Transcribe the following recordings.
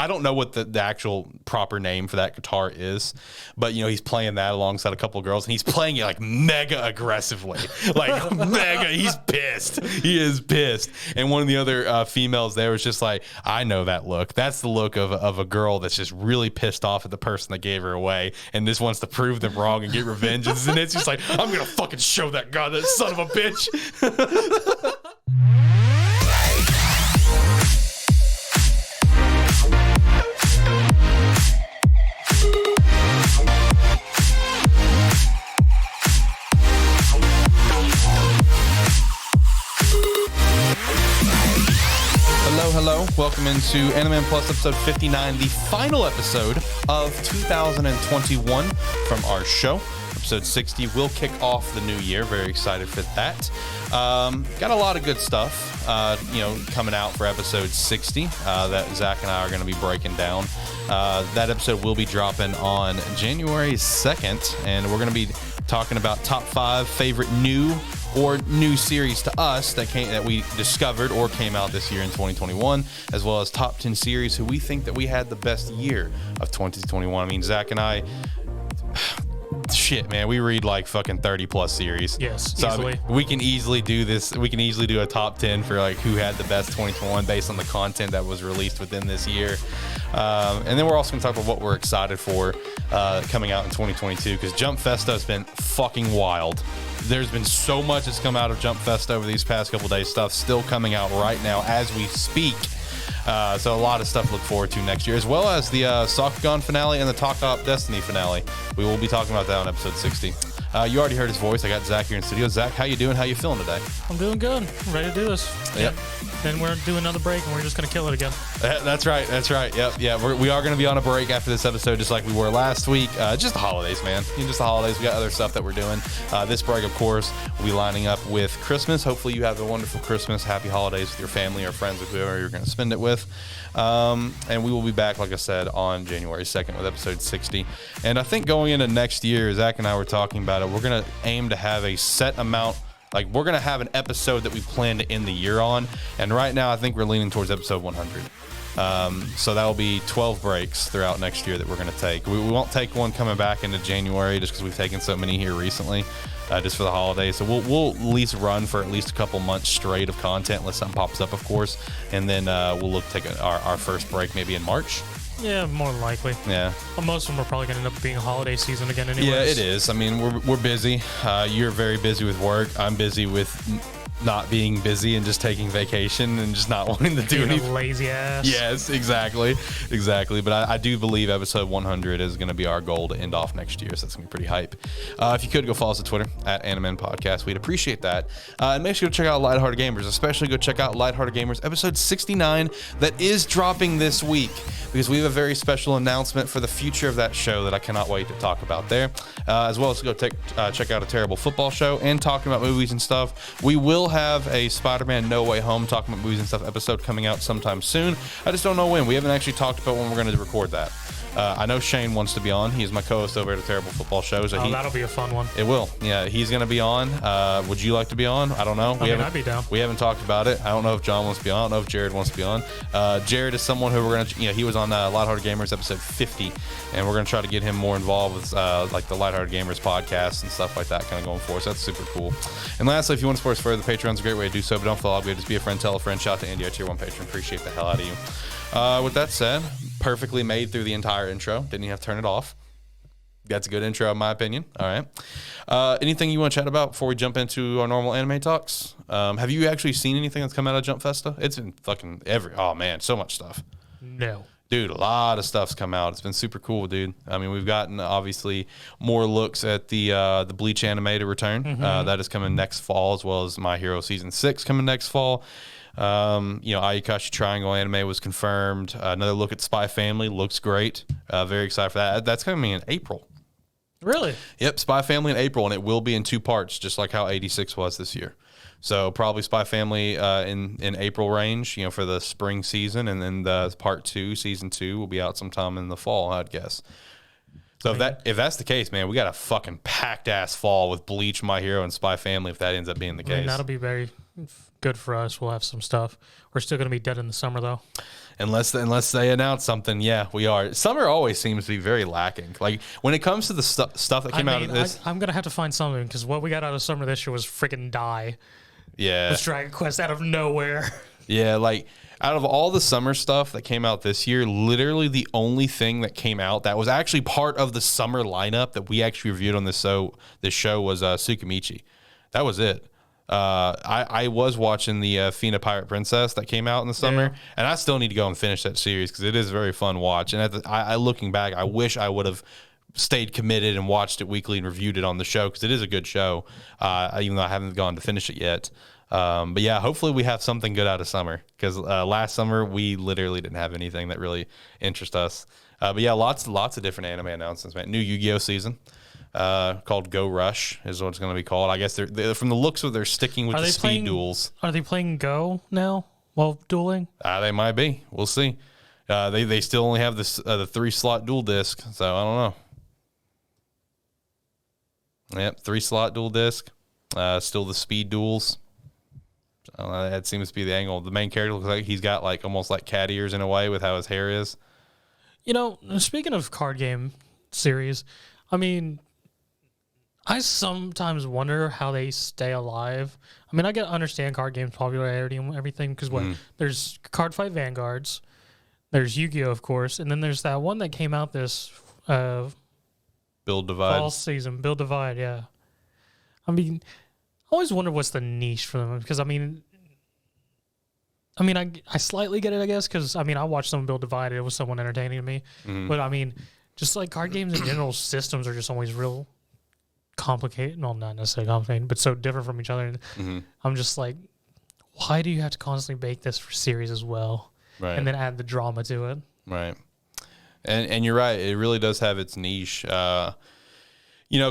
don't know what the actual proper name for that guitar is, but he's playing that alongside a couple of girls, and he's playing it like mega aggressively, like mega. He's pissed. He is pissed. And one of the other females there was just like, I know that look. That's the look of a girl that's just really pissed off at the person that gave her away, and just wants to prove them wrong and get revenge. And it's just like, I'm gonna fucking show that guy, that son of a bitch. Hello. Welcome into Anime Plus episode 59, the final episode of 2021 from our show. Episode 60 will kick off the new year. Very excited for that. Got a lot of good stuff, coming out for episode 60 that Zach and I are going to be breaking down. That episode will be dropping on January 2nd, and we're going to be talking about top 5 favorite new series to us that we discovered or came out this year in 2021, as well as top 10 series who we think that we had the best year of 2021. I mean, Zach and I, shit, man, we read like fucking 30 plus series. Yes, so easily. I mean, we can easily do this. We can easily do a top 10 for like who had the best 2021 based on the content that was released within this year. And then we're also going to talk about what we're excited for coming out in 2022, because Jump Festa has been fucking wild. There's been so much that's come out of Jump Festa over these past couple days. Stuff still coming out right now as we speak. So a lot of stuff to look forward to next year, as well as the Sakugan finale and the Takt Op Destiny finale. We will be talking about that on episode 60. You already heard his voice. I got Zach here in studio. Zach, how you doing? How you feeling today? I'm doing good. I'm ready to do this. Yep. Then we're doing another break, and we're just going to kill it again. That's right. Yep. Yeah, we are going to be on a break after this episode, just like we were last week. Just the holidays, man. Just the holidays. We got other stuff that we're doing. This break, of course, will be lining up with Christmas. Hopefully you have a wonderful Christmas. Happy holidays with your family or friends or whoever you're going to spend it with. And we will be back, like I said, on January 2nd with episode 60. And I think going into next year, Zach and I were talking about it, we're going to aim to have a set amount. Like, we're going to have an episode that we plan to end the year on. And right now, I think we're leaning towards episode 100. So that will be 12 breaks throughout next year that we're going to take. We won't take one coming back into January just because we've taken so many here recently, just for the holidays. So we'll at least run for at least a couple months straight of content unless something pops up, of course. And then we'll look to take our first break maybe in March. Yeah, more than likely. Yeah. Well, most of them are probably going to end up being holiday season again anyways. Yeah, it is. I mean, we're busy. You're very busy with work. I'm busy with not being busy and just taking vacation and just not wanting to do anything. Lazy ass. Yes, exactly. But I do believe episode 100 is going to be our goal to end off next year, so that's going to be pretty hype. If you could go follow us on Twitter at Anime Podcast, we'd appreciate that. And make sure to check out Lighthearted Gamers, especially go check out Lighthearted Gamers episode 69 that is dropping this week, because we have a very special announcement for the future of that show that I cannot wait to talk about there, as well as go check out A Terrible Football Show and talking about movies and stuff. We will have a Spider-Man No Way Home talking about movies and stuff episode coming out sometime soon. I just don't know when. We haven't actually talked about when we're going to record that. I know Shane wants to be on. He's my co-host over at A Terrible Football Show. So that'll be a fun one. It will. Yeah, he's going to be on. Would you like to be on? I don't know. I'd be down. We haven't talked about it. I don't know if John wants to be on. I don't know if Jared wants to be on. Jared is someone who we're going to, he was on Lighthearted Gamers episode 50, and we're going to try to get him more involved with like the Lighthearted Gamers podcast and stuff like that kind of going forward. So that's super cool. And lastly, if you want to support us further, the Patreon's a great way to do so, but don't feel obligated. Just be a friend, tell a friend. Shout out to Andy, our tier 1 patron. Appreciate the hell out of you. With that said, perfectly made through the entire intro. Didn't even have to turn it off. That's a good intro, in my opinion. All right. Anything you want to chat about before we jump into our normal anime talks? Have you actually seen anything that's come out of Jump Festa? It's been fucking oh man, so much stuff. No. Dude, a lot of stuff's come out. It's been super cool, dude. I mean, we've gotten obviously more looks at the Bleach anime to return. That is coming next fall, as well as My Hero Season 6 coming next fall. Ayakashi Triangle anime was confirmed. Another look at Spy Family looks great. Very excited for that. That's coming in April. Really? Yep, Spy Family in April, and it will be in 2 parts, just like how 86 was this year. So probably Spy Family in April range, for the spring season, and then the part 2, season 2, will be out sometime in the fall, I'd guess. So if that's the case, man, we got a fucking packed ass fall with Bleach, My Hero, and Spy Family. If that ends up being the case, that'll be very good for us. We'll have some stuff. We're still going to be dead in the summer, though. Unless they announce something, yeah, we are. Summer always seems to be very lacking. Like when it comes to the stuff that came out of this, I'm gonna have to find something because what we got out of summer this year was freaking Die. Yeah, was Dragon Quest out of nowhere. Yeah, like out of all the summer stuff that came out this year, literally the only thing that came out that was actually part of the summer lineup that we actually reviewed on this show was Tsukimichi. That was it. I was watching the Fina Pirate Princess that came out in the summer, and I still need to go and finish that series because it is a very fun watch. And looking back, I wish I would have stayed committed and watched it weekly and reviewed it on the show because it is a good show, even though I haven't gone to finish it yet. But yeah, hopefully we have something good out of summer because last summer we literally didn't have anything that really interests us. But yeah, lots of different anime announcements, man. New Yu-Gi-Oh season. Called Go Rush is what it's going to be called. I guess they're from the looks of they're sticking with the speed duels. Are they playing Go now while dueling? They might be. We'll see. They still only have this the 3-slot dual disc, so I don't know. Yep, 3-slot dual disc. Still the speed duels. That seems to be the angle. The main character looks like he's got like almost like cat ears in a way with how his hair is. You know, speaking of card game series, I mean, I sometimes wonder how they stay alive. I mean, I understand card games popularity and everything because there's Card Fight Vanguards, there's Yu-Gi-Oh, of course, and then there's that one that came out this Build Divide fall season. Build Divide, yeah. I mean, I always wonder what's the niche for them because I slightly get it, I guess, because I watched someone Build Divide. It was someone entertaining to me, but I mean, just like card games in general, systems are just always real complicated. Well, not necessarily complicated, but so different from each other. I'm just like, why do you have to constantly make this for series as well, and then add the drama to it? Right. And you're right. It really does have its niche. The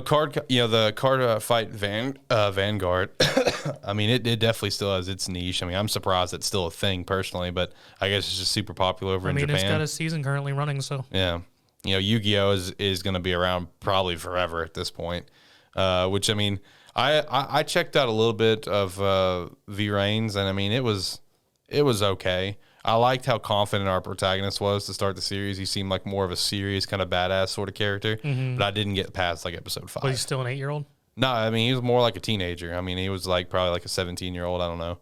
card fight Vanguard. I mean, it definitely still has its niche. I mean, I'm surprised it's still a thing personally, but I guess it's just super popular over in Japan. It's got a season currently running, so yeah. Yu-Gi-Oh is going to be around probably forever at this point. Which I mean, I checked out a little bit of V-Reigns, and I mean, it was okay. I liked how confident our protagonist was to start the series. He seemed like more of a serious kind of badass sort of character, but I didn't get past like episode 5. Was he still an 8-year-old? No, I mean, he was more like a teenager. I mean, he was like probably like a 17-year-old. I don't know.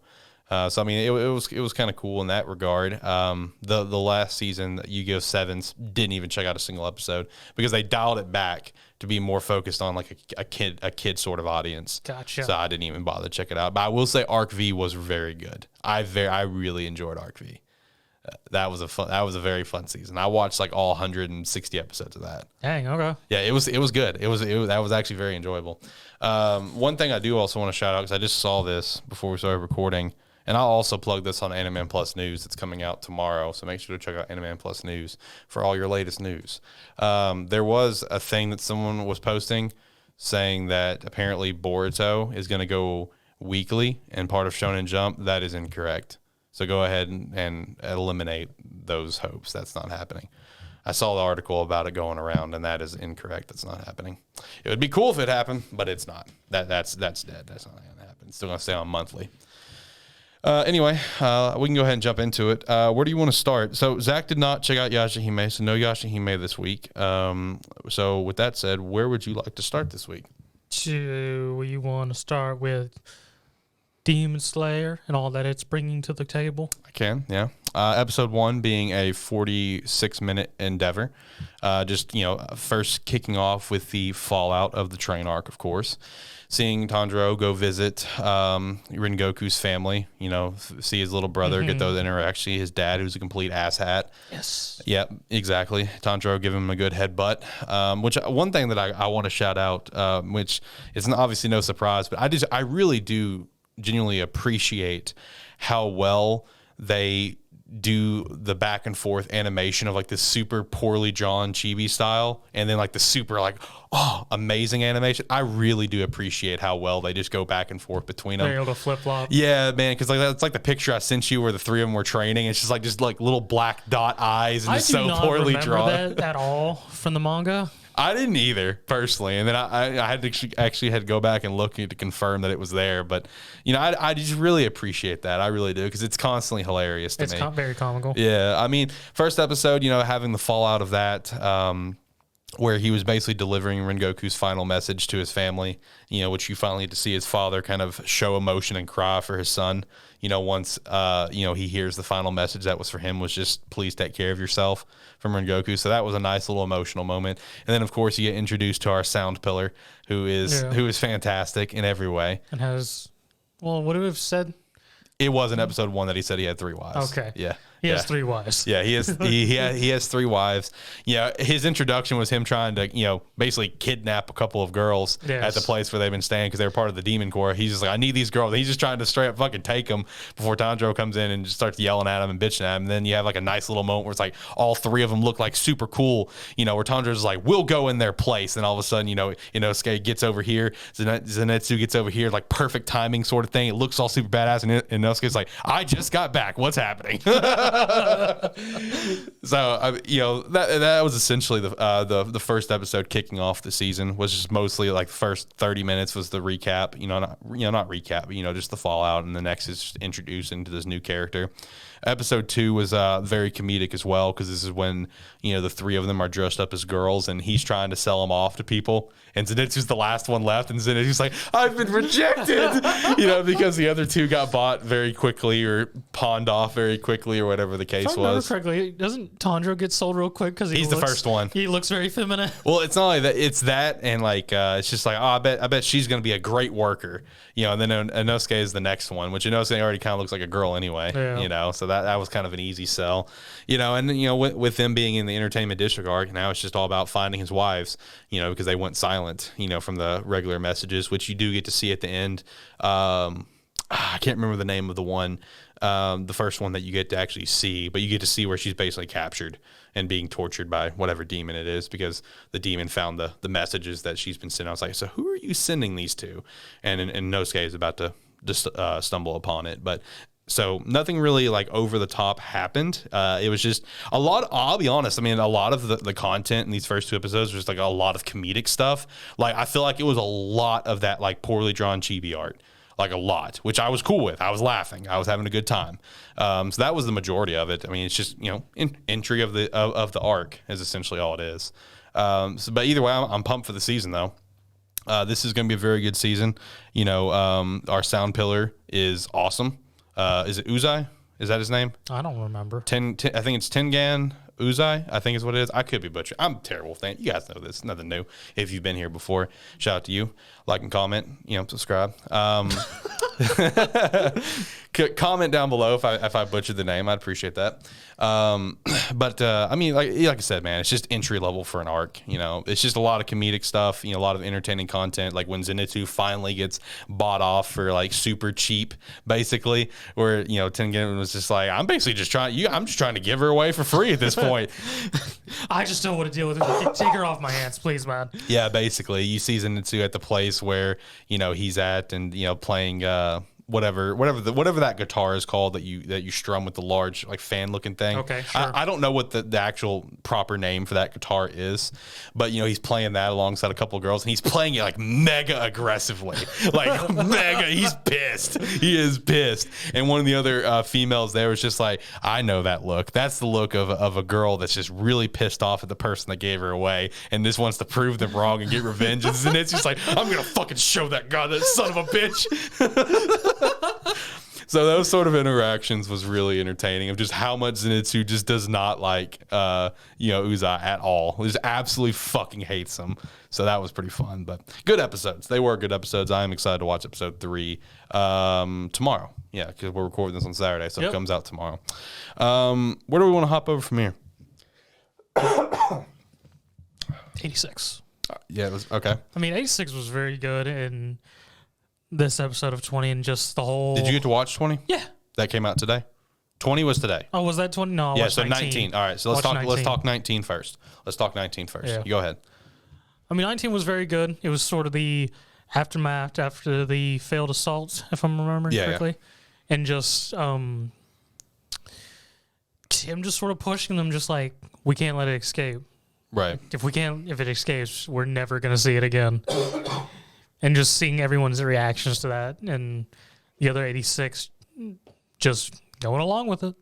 So I mean, it was kind of cool in that regard. The last season, Yu-Gi-Oh! 7s didn't even check out a single episode because they dialed it back to be more focused on like a kid sort of audience. Gotcha. So I didn't even bother to check it out. But I will say Arc V was very good. I really enjoyed Arc V. That was a very fun season. I watched like all 160 episodes of that. Dang, okay. Yeah, it was good. That was actually very enjoyable. One thing I do also want to shout out because I just saw this before we started recording. And I'll also plug this on Anime Plus News that's coming out tomorrow. So make sure to check out Anime Plus News for all your latest news. There was a thing that someone was posting saying that apparently Boruto is going to go weekly and part of Shonen Jump. That is incorrect. So go ahead and eliminate those hopes. That's not happening. I saw the article about it going around, and that is incorrect. That's not happening. It would be cool if it happened, but it's not. That's dead. That's not going to happen. It's still going to stay on monthly. Anyway, we can go ahead and jump into it. Where do you want to start? So Zach did not check out Yashahime, so no Yashahime this week. So with that said, where would you like to start this week? Do you want to start with Demon Slayer and all that it's bringing to the table? I can, yeah. Episode 1 being a 46-minute endeavor. First kicking off with the fallout of the train arc, of course. Seeing Tanjiro go visit Rengoku's family, see his little brother, get those actually his dad, who's a complete asshat. Yes. Yeah, exactly. Tanjiro give him a good headbutt. Which one thing that I want to shout out, which is obviously no surprise, but I really do genuinely appreciate how well they do the back and forth animation of like this super poorly drawn chibi style and then like the super like amazing animation. I really do appreciate how well they just go back and forth between them. They're able to flip flop. Yeah, man, because like that's like the picture I sent you where the three of them were training. It's just like little black dot eyes and just so poorly drawn. I do not remember that at all from the manga. I didn't either personally, and then I had to actually had to go back and look to confirm that it was there. But I just really appreciate that. I really do, because it's constantly hilarious to me. It's very comical. Yeah, I mean, first episode, having the fallout of that. Where he was basically delivering Rengoku's final message to his family, which you finally get to see his father kind of show emotion and cry for his son. Once he hears the final message that was for him was just please take care of yourself from Rengoku. So that was a nice little emotional moment. And then of course you get introduced to our sound pillar, who is fantastic in every way. And what do we have said? It was in episode 1 that he said he had 3 wives. Okay. Yeah. He has 3 wives. Yeah, he has 3 wives. Yeah, his introduction was him trying to, basically kidnap a couple of girls at the place where they've been staying because they were part of the Demon Corps. He's just like, I need these girls. And he's just trying to straight up fucking take them before Tanjiro comes in and just starts yelling at him and bitching at him. And then you have like a nice little moment where it's like all 3 of them look like super cool, where Tanjiro's like, we'll go in their place. And all of a sudden, Inosuke gets over here. Zenitsu gets over here, like perfect timing sort of thing. It looks all super badass. And Inosuke's like, I just got back. What's happening? So that was essentially the first episode kicking off the season. Was just mostly like the first 30 minutes was the recap, not recap, but just the fallout, and the next is just introducing to this new character. Episode 2 was very comedic as well, because this is when the 3 of them are dressed up as girls and he's trying to sell them off to people, and Zenitsu's the last one left, and Zenitsu's like, I've been rejected, because the other 2 got bought very quickly or pawned off very quickly or whatever the case if I remember was. correctly, doesn't Tanjiro get sold real quick because he's the first one? He looks very feminine. Well, it's not like that. It's that, and like it's just like, I bet she's gonna be a great worker, and then Inosuke is the next one, which Inosuke already kind of looks like a girl anyway, so that was kind of an easy sell, and then with them being in the entertainment district arc, now it's just all about finding his wives, because they went silent, from the regular messages, which you do get to see at the end. I can't remember the name of the one, the first one that you get to actually see, but you get to see where she's basically captured and being tortured by whatever demon it is, because the demon found the messages that she's been sending. I was like, so who are you sending these to? And Nosuke is about to just stumble upon it, but so nothing really like over the top happened. It was just a lot. I'll be honest. I mean, a lot of the content in these first 2 episodes was like a lot of comedic stuff. Like I feel like it was a lot of that like poorly drawn chibi art, like a lot, which I was cool with. I was laughing. I was having a good time. So that was the majority of it. I mean, it's just entry of the arc is essentially all it is. But either way, I'm pumped for the season though. This is going to be a very good season. Our sound pillar is awesome. Is it Uzai? Is that his name? I don't remember. I think it's Tengan Uzai, I think is what it is. I could be butchering. I'm terrible with that. You guys know this. Nothing new. If you've been here before, shout out to you. Like and comment. Subscribe. Comment down below if I butchered the name. I'd appreciate that. But I mean, like I said, man, it's just entry level for an arc. It's just a lot of comedic stuff. A lot of entertaining content. Like when Zenitsu finally gets bought off for like super cheap, basically, where Tengen was just like, I'm basically just I'm just trying to give her away for free at this point. I just don't want to deal with it. Take her off my hands, please, man. Yeah, basically, you see Zenitsu at the place where he's at, and playing whatever that guitar is called that you strum with the large like fan looking thing. Okay, sure. I don't know what the actual proper name for that guitar is, but he's playing that alongside a couple of girls, and he's playing it like mega aggressively, like mega. He's pissed. He is pissed. And one of the other females there was just like, I know that look. That's the look of a girl that's just really pissed off at the person that gave her away, and just wants to prove them wrong and get revenge. And it's just like, I'm gonna fucking show that guy, that son of a bitch. So those sort of interactions was really entertaining, of just how much Zenitsu just does not like Uzai at all. He just absolutely fucking hates him. So that was pretty fun. But good episodes. They were good episodes. I am excited to watch episode 3 tomorrow. Yeah, because we're recording this on Saturday, so It comes out tomorrow. Where do we want to hop over from here? 86. Yeah, it was okay. I mean, 86 was very good, and this episode of 20 and just the whole... Did you get to watch 20? Yeah. That came out today? 20 was today. Oh, was that 20? No, I watched 19. All right, so let's talk 19 first. Let's talk 19 first. Yeah. You go ahead. I mean, 19 was very good. It was sort of the aftermath after the failed assault, if I'm remembering correctly. Yeah. And just him just sort of pushing them, just like, we can't let it escape. Right. If it escapes, we're never going to see it again. And just seeing everyone's reactions to that and the other 86 just going along with it.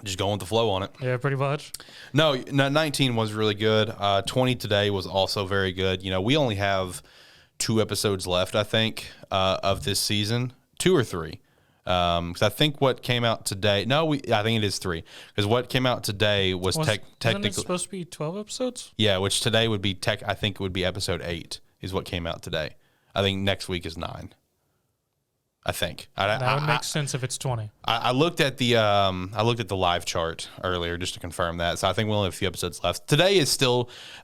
Just going with the flow on it. Yeah, pretty much. No, 19 was really good. 20 today was also very good. You know, we only have 2 episodes left, I think, of this season. 2 or 3. Because I think what came out today. No, I think it is 3. Because what came out today was technically. It's supposed to be 12 episodes? Yeah, which today would be I think it would be episode 8 is what came out today. I think next week is 9. I think that would make sense if it's 20. I looked at the live chart earlier just to confirm that. So I think we only have a few episodes left. Today is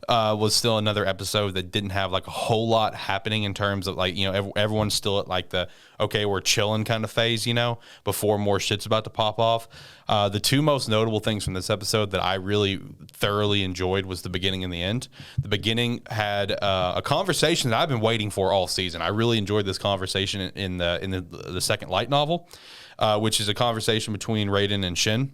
was still another episode that didn't have like a whole lot happening in terms of like, you know, everyone's still at like the okay, we're chilling kind of phase, you know, before more shit's about to pop off. The 2 most notable things from this episode that I really thoroughly enjoyed was the beginning and the end. The beginning had a conversation that I've been waiting for all season. I really enjoyed this conversation in the second light novel, which is a conversation between Raiden and Shin,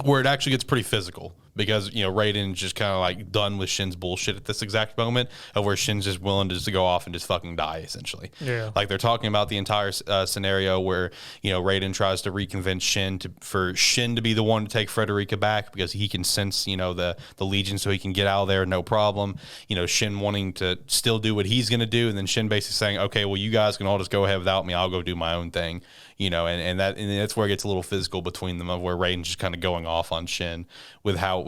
where it actually gets pretty physical because, you know, Raiden's just kind of like done with Shin's bullshit at this exact moment of where Shin's just willing to go off and just fucking die, essentially. Yeah. Like they're talking about the entire scenario where, you know, Raiden tries to reconvince Shin for Shin to be the one to take Frederica back because he can sense, you know, the Legion so he can get out of there, no problem. You know, Shin wanting to still do what he's going to do, and then Shin basically saying, okay, well, you guys can all just go ahead without me. I'll go do my own thing. You know, and that's where it gets a little physical between them, of where Raiden's just kind of going off on Shin with how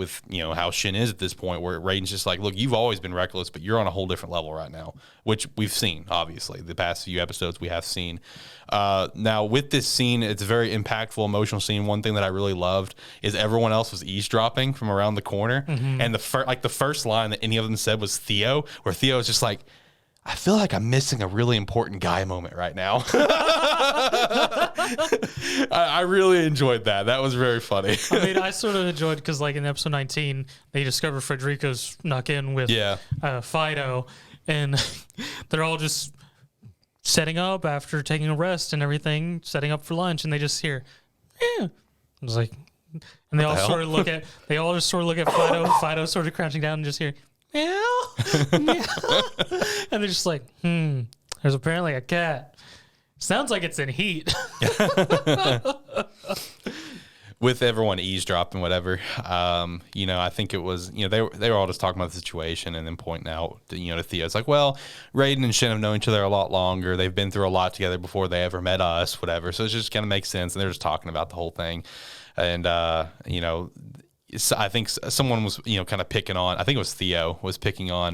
Shin is at this point, where Raiden's just like, look, you've always been reckless, but you're on a whole different level right now, which we've seen, obviously. The past few episodes we have seen. Now, with this scene, it's a very impactful, emotional scene. One thing that I really loved is everyone else was eavesdropping from around the corner. And the first line that any of them said was Theo, where Theo was just like, I feel like I'm missing a really important guy moment right now. I really enjoyed that. That was very funny. I mean, I sort of enjoyed because, like, in episode 19, they discover Frederica's snuck in with Fido, and they're all just setting up after taking a rest and everything, setting up for lunch, and they just hear, I was like, and they all sort of look at Fido. Fido sort of crouching down and just hear, meow, meow. And they're just like, there's apparently a cat. Sounds like it's in heat. With everyone eavesdropping, whatever, you know, I think it was, you know, they were all just talking about the situation and then pointing out, to Theo. It's like, well, Raiden and Shin have known each other a lot longer. They've been through a lot together before they ever met us, whatever. So it just kind of makes sense. And they're just talking about the whole thing. And, you know, I think someone was, you know, kind of picking on, I think it was Theo was picking on,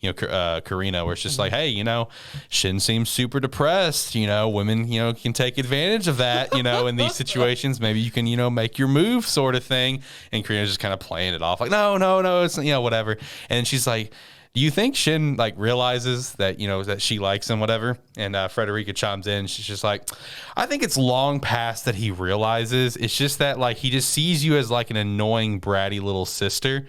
you know, Karina, where it's just like, hey, you know, Shin seems super depressed, you know, women, you know, can take advantage of that, you know, in these situations. Maybe you can, you know, make your move sort of thing. And Karina's just kind of playing it off like, no, it's, you know, whatever. And she's like, do you think Shin like realizes that, you know, that she likes him, whatever? And Frederica chimes in. She's just like, I think it's long past that he realizes. It's just that like he just sees you as like an annoying, bratty little sister.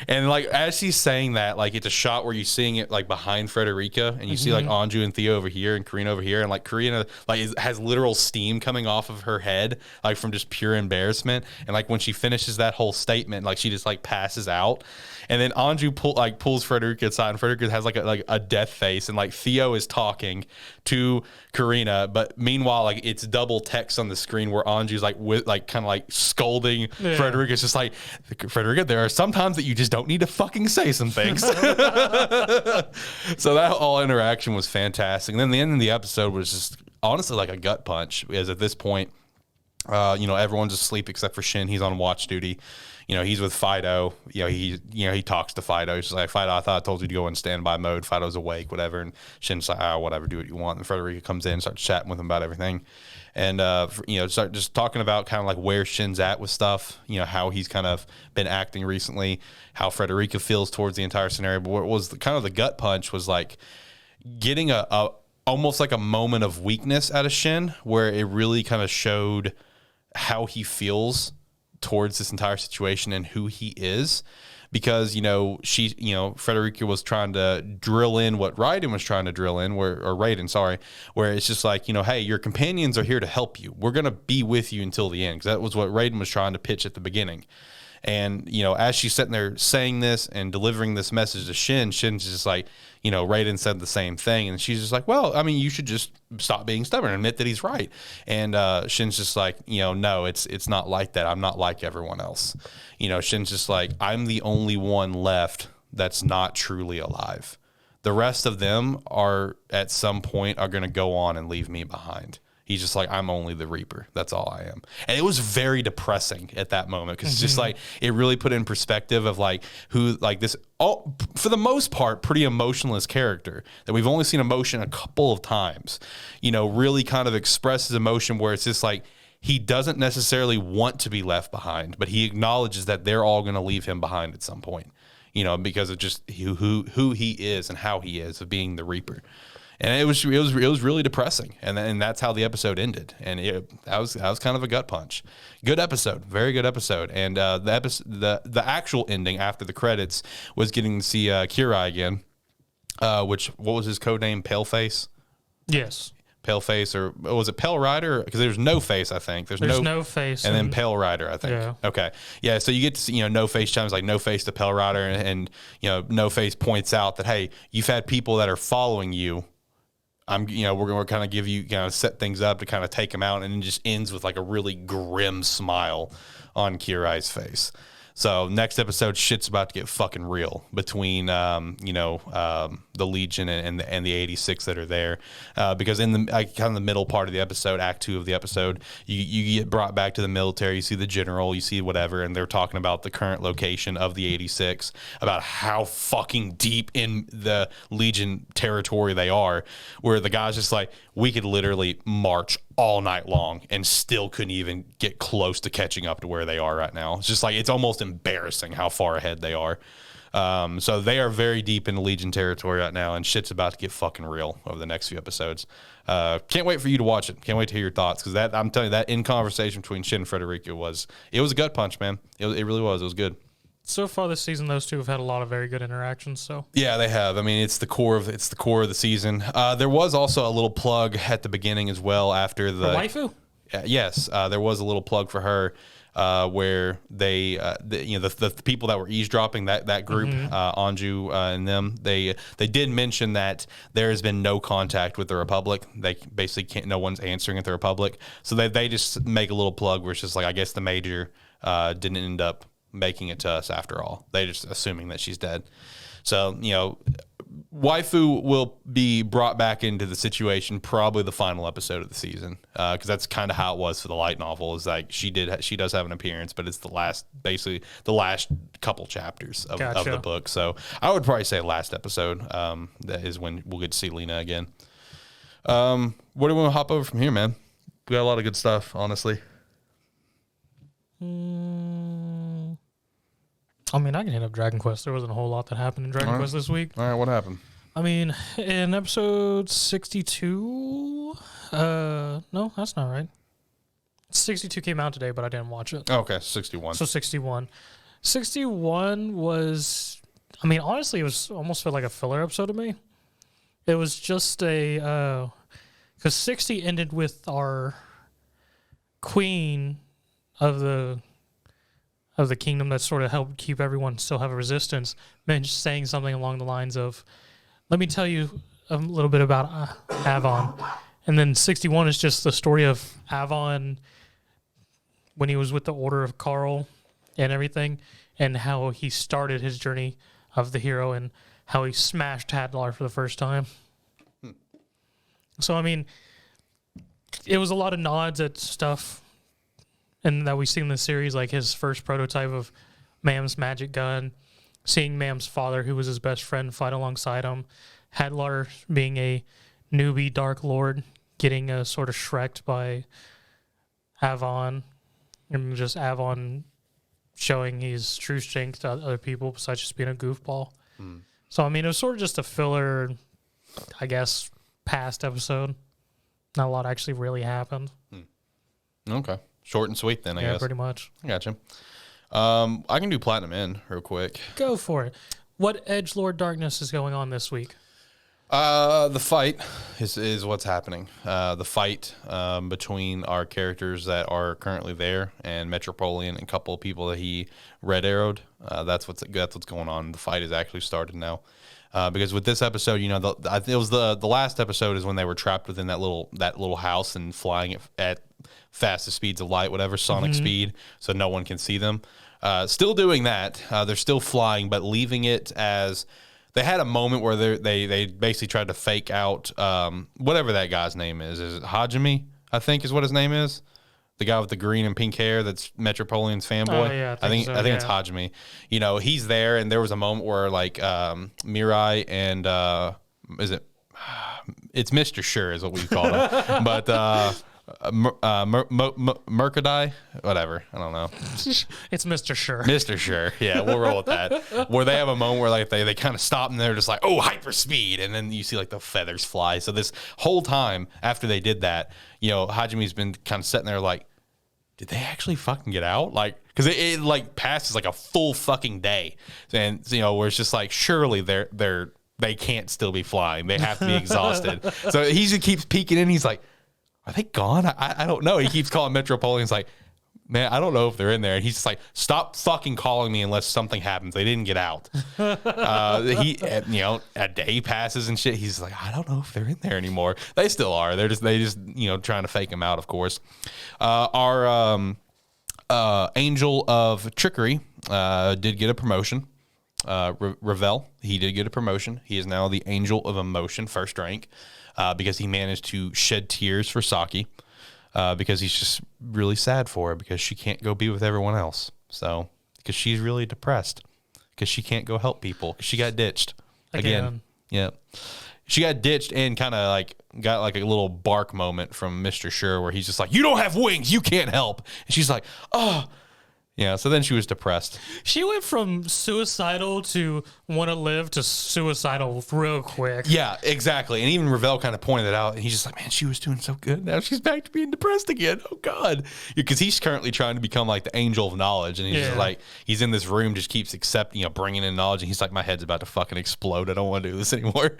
And like as she's saying that, like it's a shot where you're seeing it like behind Frederica, and you see like Anju and Theo over here and Karina over here, and like Karina like has literal steam coming off of her head, like from just pure embarrassment. And like when she finishes that whole statement, like she just like passes out. And then Anju pulls Frederica aside, and Frederica has like a death face, and like Theo is talking to Karina, but meanwhile like it's double text on the screen where Anju's like with like kind of like scolding Frederica. It's just like, Frederica, there are some times that you just don't need to fucking say some things. So that whole interaction was fantastic. And then the end of the episode was just honestly like a gut punch, because at this point, you know, everyone's asleep except for Shin. He's on watch duty. You know, he's with Fido. He talks to Fido. He's like, Fido, I thought I told you to go in standby mode. Fido's awake, whatever. And Shin's like, whatever, do what you want. And Frederica comes in and starts chatting with him about everything. And, you know, start just talking about kind of like where Shin's at with stuff, you know, how he's kind of been acting recently, how Frederica feels towards the entire scenario. But what was kind of the gut punch was like getting a almost like a moment of weakness out of Shin, where it really kind of showed how he feels towards this entire situation and who he is. Because, you know, Frederica was trying to drill in what Raiden was trying to drill in, where it's just like, you know, hey, your companions are here to help you. We're going to be with you until the end. Because that was what Raiden was trying to pitch at the beginning. And, as she's sitting there saying this and delivering this message to Shin's just like, Raiden said the same thing. And she's just like, well, I mean, you should just stop being stubborn and admit that he's right. And Shin's just like, no, it's not like that. I'm not like everyone else. Shin's just like, I'm the only one left that's not truly alive. The rest of them are at some point are going to go on and leave me behind. He's just like, I'm only the Reaper. That's all I am. And it was very depressing at that moment because it's just like, it really put in perspective of like who, like this, all for the most part, pretty emotionless character that we've only seen emotion a couple of times, really kind of expresses emotion where it's just like, he doesn't necessarily want to be left behind, but he acknowledges that they're all going to leave him behind at some point, because of just who he is and how he is of being the Reaper. And it was really depressing, and that's how the episode ended. And that was kind of a gut punch. Good episode, very good episode. And the actual ending after the credits was getting to see Kirai again, what was his code name? Paleface. Yes. Paleface, or was it Pale Rider? Because there's No Face, I think. There's no Face, and then Pale Rider, I think. Yeah. Okay, yeah. So you get to see, No Face chimes like No Face to Pale Rider, and No Face points out that, hey, you've had people that are following you. We're going to kind of give you, set things up to kind of take them out, and it just ends with like a really grim smile on Kirai's face. So next episode, shit's about to get fucking real between, the Legion and the 86 that are there, because in the kind of the middle part of the episode, Act 2 of the episode, you get brought back to the military. You see the general, you see whatever, and they're talking about the current location of the 86, about how fucking deep in the Legion territory they are, where the guy's just like, we could literally march all night long and still couldn't even get close to catching up to where they are right now. It's just like, it's almost embarrassing how far ahead they are. So they are very deep in the Legion territory right now, and shit's about to get fucking real over the next few episodes. Can't wait for you to watch it. Can't wait to hear your thoughts, because I'm telling you, that in conversation between Shin and Frederica was a gut punch, man. It really was. It was good. So far this season, those two have had a lot of very good interactions. So yeah, they have. I mean, it's the core of the season. There was also a little plug at the beginning as well after the waifu. Yes, there was a little plug for her. Where they, the people that were eavesdropping, that group, Anju and them, they did mention that there has been no contact with the Republic. They basically can't. No one's answering at the Republic, so they just make a little plug where it's just like, I guess the Major didn't end up making it to us after all. They just assuming that she's dead. So waifu will be brought back into the situation probably the final episode of the season, because that's kind of how it was for the light novel. Is like she does have an appearance, but it's basically the last couple chapters of the book. So I would probably say last episode, that is when we'll get to see Lena again. What do we want to hop over from here, man? We got a lot of good stuff, honestly. I mean, I can hit up Dragon Quest. There wasn't a whole lot that happened in Dragon Quest this week. All right, what happened? I mean, in episode 62... no, that's not right. 62 came out today, but I didn't watch it. Oh, okay, 61. So 61. 61 was... I mean, honestly, it was almost felt like a filler episode to me. It was just a... Because 60 ended with our queen of the kingdom that sort of helped keep everyone still have a resistance, saying something along the lines of, let me tell you a little bit about Avon. And then 61 is just the story of Avon when he was with the Order of Carl and everything, and how he started his journey of the hero and how he smashed Hadlar for the first time. So, I mean, it was a lot of nods at stuff and that we've seen in the series, like his first prototype of Mam's magic gun, seeing Mam's father, who was his best friend, fight alongside him, Hadlar being a newbie Dark Lord, getting sort of shreked by Avon, and just Avon showing his true strength to other people besides just being a goofball. So, I mean, it was sort of just a filler, I guess, past episode. Not a lot actually really happened. Okay. Short and sweet then, I guess. Yeah, pretty much. I gotcha. I can do Platinum End real quick. Go for it. What Edgelord Darkness is going on this week? The fight is what's happening. The fight between our characters that are currently there and Metropoliman and a couple of people that he red arrowed. That's what's going on. The fight has actually started now. Because with this episode, you know, it was the last episode is when they were trapped within that little house and flying at fastest speeds of light, whatever sonic speed, so no one can see them. Still doing that. They're still flying, but leaving it as they had a moment where they basically tried to fake out whatever that guy's name is. Is it Hajime? I think is what his name is. The guy with the green and pink hair that's Metropoliman's fanboy. Oh, yeah, I think it's Hajime. You know, he's there, and there was a moment where like Mirai and it's Mr. Sure is what we call him, but Mercadie, whatever. I don't know. It's Mr. Sure. Mr. Sure. Yeah, we'll roll with that. Where they have a moment where like they kind of stop and they're just like, oh, hyper speed. And then you see like the feathers fly. So this whole time after they did that, you know, Hajime's been kind of sitting there like, did they actually fucking get out? Like, because it like passes like a full fucking day. And, you know, where it's just like, surely they can't still be flying. They have to be exhausted. So he just keeps peeking in. He's like, are they gone? I don't know. He keeps calling Metropolitan. He's like, man, I don't know if they're in there. And he's just like, stop fucking calling me unless something happens. They didn't get out. You know, a day passes and shit. He's like, I don't know if they're in there anymore. They still are. They just you know, trying to fake him out, of course. Our Angel of Trickery did get a promotion. Ravel, he did get a promotion. He is now the Angel of Emotion, first rank. Because he managed to shed tears for Saki, because he's just really sad for her because she can't go be with everyone else. So, because she's really depressed because she can't go help people because she got ditched again. Yeah, she got ditched and kind of like got like a little bark moment from Mr. Sure where he's just like, you don't have wings, you can't help. And she's like, oh. Yeah, so then she was depressed. She went from suicidal to want to live to suicidal real quick. Yeah, exactly. And even Ravel kind of pointed it out. And he's just like, man, she was doing so good. Now she's back to being depressed again. Oh, God. Because he's currently trying to become like the angel of knowledge. And he's just like, he's in this room, just keeps accepting, you know, bringing in knowledge. And he's like, my head's about to fucking explode. I don't want to do this anymore.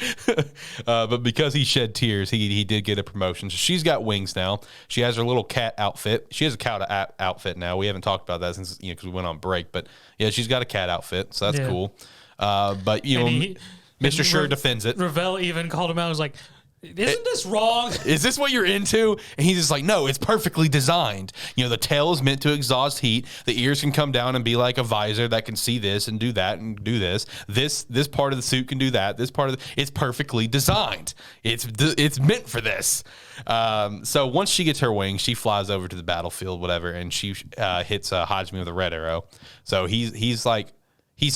But because he shed tears, he did get a promotion. So she's got wings now. She has her little cat outfit. She has a cat outfit now. We haven't talked about that since, you know, because we went on break, but yeah, she's got a cat outfit, so that's cool. But you know, Mr. Sure defends it. Ravel even called him out. He was like, isn't this wrong? Is this what you're into? And he's just like, no, it's perfectly designed. You know, the tail is meant to exhaust heat. The ears can come down and be like a visor that can see this and do that and do this. This part of the suit can do that. This part of it's perfectly designed. It's meant for this. So once she gets her wings, she flies over to the battlefield, whatever, and she hits Hajime with a red arrow. So he's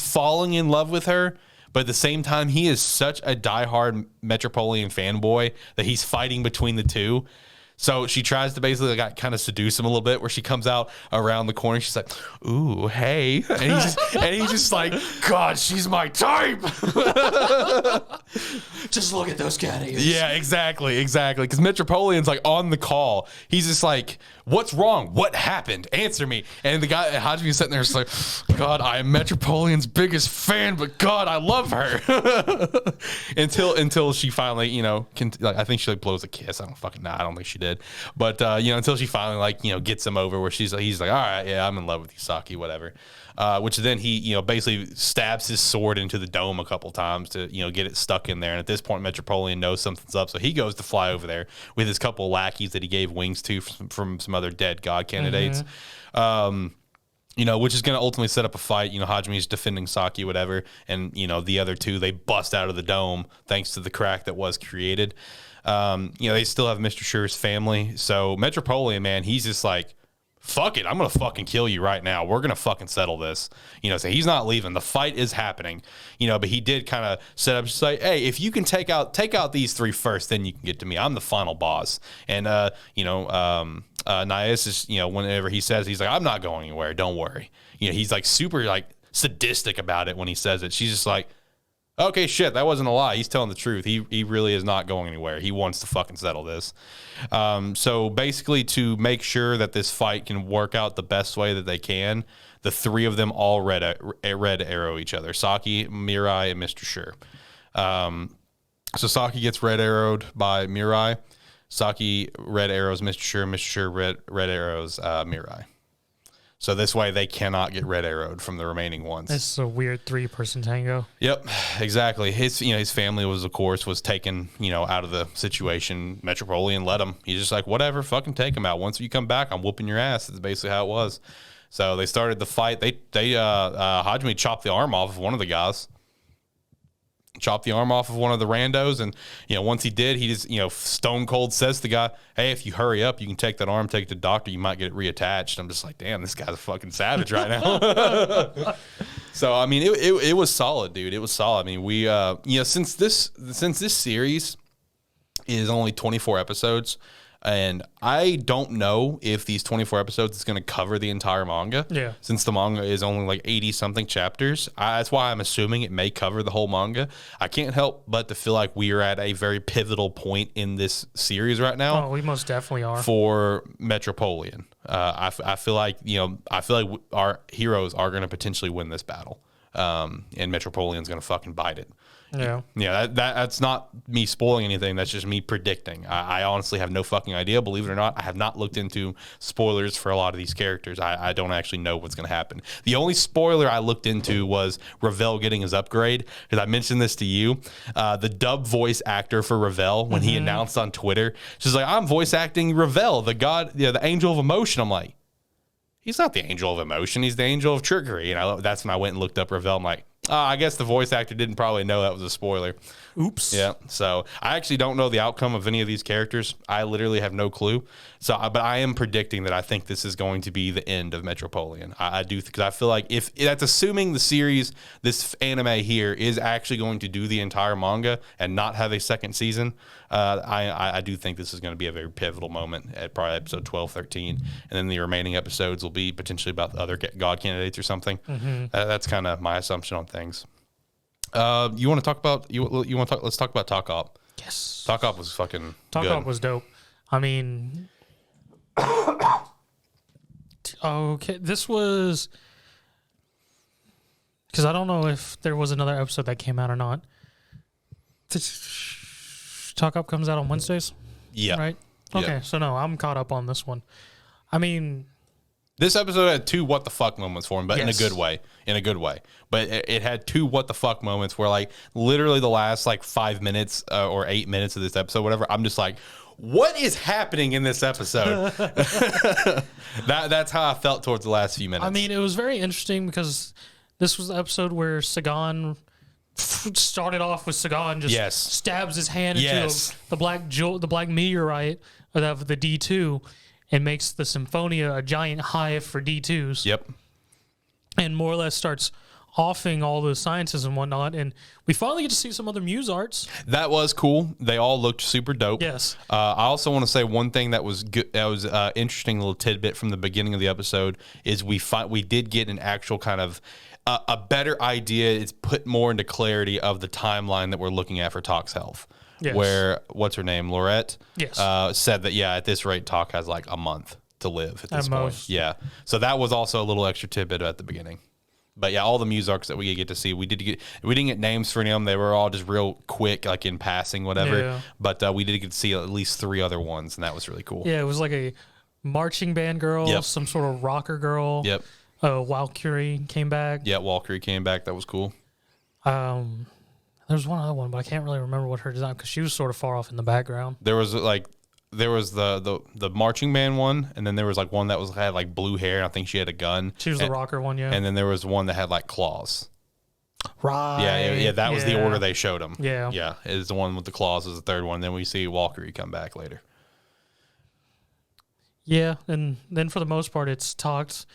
falling in love with her. But at the same time, he is such a diehard Metropolitan fanboy that he's fighting between the two. So she tries to basically like, kind of seduce him a little bit where she comes out around the corner. She's like, ooh, hey. And he's just like, God, she's my type. Just look at those cat ears. Yeah, exactly. Because Metropolitan's like on the call. He's just like, what's wrong? What happened? Answer me. And the guy, Hajime's sitting there just like, God, I am Metropolitan's biggest fan, but God, I love her. until she finally, you know, I think she like blows a kiss. I don't think she did. But, you know, until she finally like, you know, gets him over where he's like, all right, yeah, I'm in love with you, Saki, whatever. Which then he, you know, basically stabs his sword into the dome a couple times to, you know, get it stuck in there. And at this point, Metropolitan knows something's up. So he goes to fly over there with his couple of lackeys that he gave wings to from some other dead god candidates. You know, which is going to ultimately set up a fight. You know, Hajime's defending Saki, whatever. And, you know, the other two, they bust out of the dome thanks to the crack that was created. You know, they still have Mr. Sure's family. So Metropolitan, man, he's just like, fuck it, I'm going to fucking kill you right now. We're going to fucking settle this. You know, so he's not leaving. The fight is happening. You know, but he did kind of set up, just like, hey, if you can take out these three first, then you can get to me. I'm the final boss. And, you know, Nias is, you know, whenever he says, he's like, I'm not going anywhere. Don't worry. You know, he's like super like sadistic about it when he says it. She's just like, okay, shit, that wasn't a lie. He's telling the truth. He really is not going anywhere. He wants to fucking settle this. So basically, to make sure that this fight can work out the best way that they can, the three of them all red arrow each other. Saki, Mirai, and Mr. Sure. So Saki gets red arrowed by Mirai. Saki red arrows Mr. Sure. Mr. Sure red arrows Mirai. So this way they cannot get red arrowed from the remaining ones. It's a weird 3-person tango. Yep, exactly. His family was taken, out of the situation. Metropoliman let him. He's just like, whatever, fucking take him out. Once you come back, I'm whooping your ass. That's basically how it was. So they started the fight. Hajime chopped the arm off of one of the guys. Chopped the arm off of one of the randos, and once he did, he just stone cold says to the guy, "Hey, if you hurry up, you can take that arm, take it to the doctor. You might get it reattached." I'm just like, damn, this guy's a fucking savage right now. So I mean, it was solid, dude. It was solid. I mean, we since this series is only 24 episodes. And I don't know if these 24 episodes is going to cover the entire manga. Yeah. Since the manga is only like 80-something chapters. That's why I'm assuming it may cover the whole manga. I can't help but to feel like we are at a very pivotal point in this series right now. Oh, we most definitely are. For Metropoliman. I feel like, our heroes are going to potentially win this battle. And Metropoliman's going to fucking bite it. Yeah, that's not me spoiling anything. That's just me predicting. I honestly have no fucking idea. Believe it or not, I have not looked into spoilers for a lot of these characters. I don't actually know what's going to happen. The only spoiler I looked into was Ravel getting his upgrade, because I mentioned this to you. The dub voice actor for Ravel, when he announced on Twitter, she's like, "I'm voice acting Ravel, the god, the angel of emotion." I'm like, he's not the angel of emotion. He's the angel of trickery. And that's when I went and looked up Ravel. I'm like, I guess the voice actor didn't probably know that was a spoiler. Oops. Yeah. So I actually don't know the outcome of any of these characters. I literally have no clue. But I am predicting that I think this is going to be the end of Metropoliman. I do, because I feel like if that's assuming the series, this anime here is actually going to do the entire manga and not have a second season. I do think this is going to be a very pivotal moment at probably episode 12, 13. And then the remaining episodes will be potentially about the other god candidates or something. That's kind of my assumption on things. You want to talk about let's talk about Takt Op. Yes. Takt Op was fucking Takt good. Op was dope. I mean, okay, this was, because I don't know if there was another episode that came out or not. Takt Op comes out on Wednesdays? Yeah. Right? Okay, yeah. So no, I'm caught up on this one. I mean, this episode had 2 what the fuck moments for him, but yes. in a good way. But it had 2 what the fuck moments where, like, literally the last, like, 5 minutes or 8 minutes of this episode, whatever, I'm just like, what is happening in this episode? That's how I felt towards the last few minutes. I mean, it was very interesting because this was the episode where Sakugan started off with Sakugan just stabs his hand into the black meteorite of the D2 and makes the Symphonia a giant hive for D2s. Yep. And more or less starts offing all the sciences and whatnot, and we finally get to see some other muse arts. That was cool. They all looked super dope. Yes. I also want to say one thing that was good, that was interesting little tidbit from the beginning of the episode is we did get an actual kind of a better idea. It's put more into clarity of the timeline that we're looking at for Takt's health. Yes. Where what's her name, Laurette? Yes. Said that at this rate Takt has like a month to live at this point. Most. Yeah. So that was also a little extra tidbit at the beginning. But yeah, all the muse arcs that we get to see, we didn't get names for any of them. They were all just real quick, like in passing, whatever. Yeah. But we did get to see at least 3 other ones, and that was really cool. Yeah, it was like a marching band girl, some sort of rocker girl. Yep. Valkyrie came back. Yeah, Valkyrie came back. That was cool. There's one other one, but I can't really remember what her design, because she was sort of far off in the background. There was the marching band one, and then there was like one that had like blue hair, and I think she had a gun. She was the rocker one, yeah. And then there was one that had like claws. Right. Yeah. That was the order they showed them. Yeah. Yeah, is the one with the claws is the third one. Then we see Valkyrie come back later. Yeah, and then for the most part, it's Takt,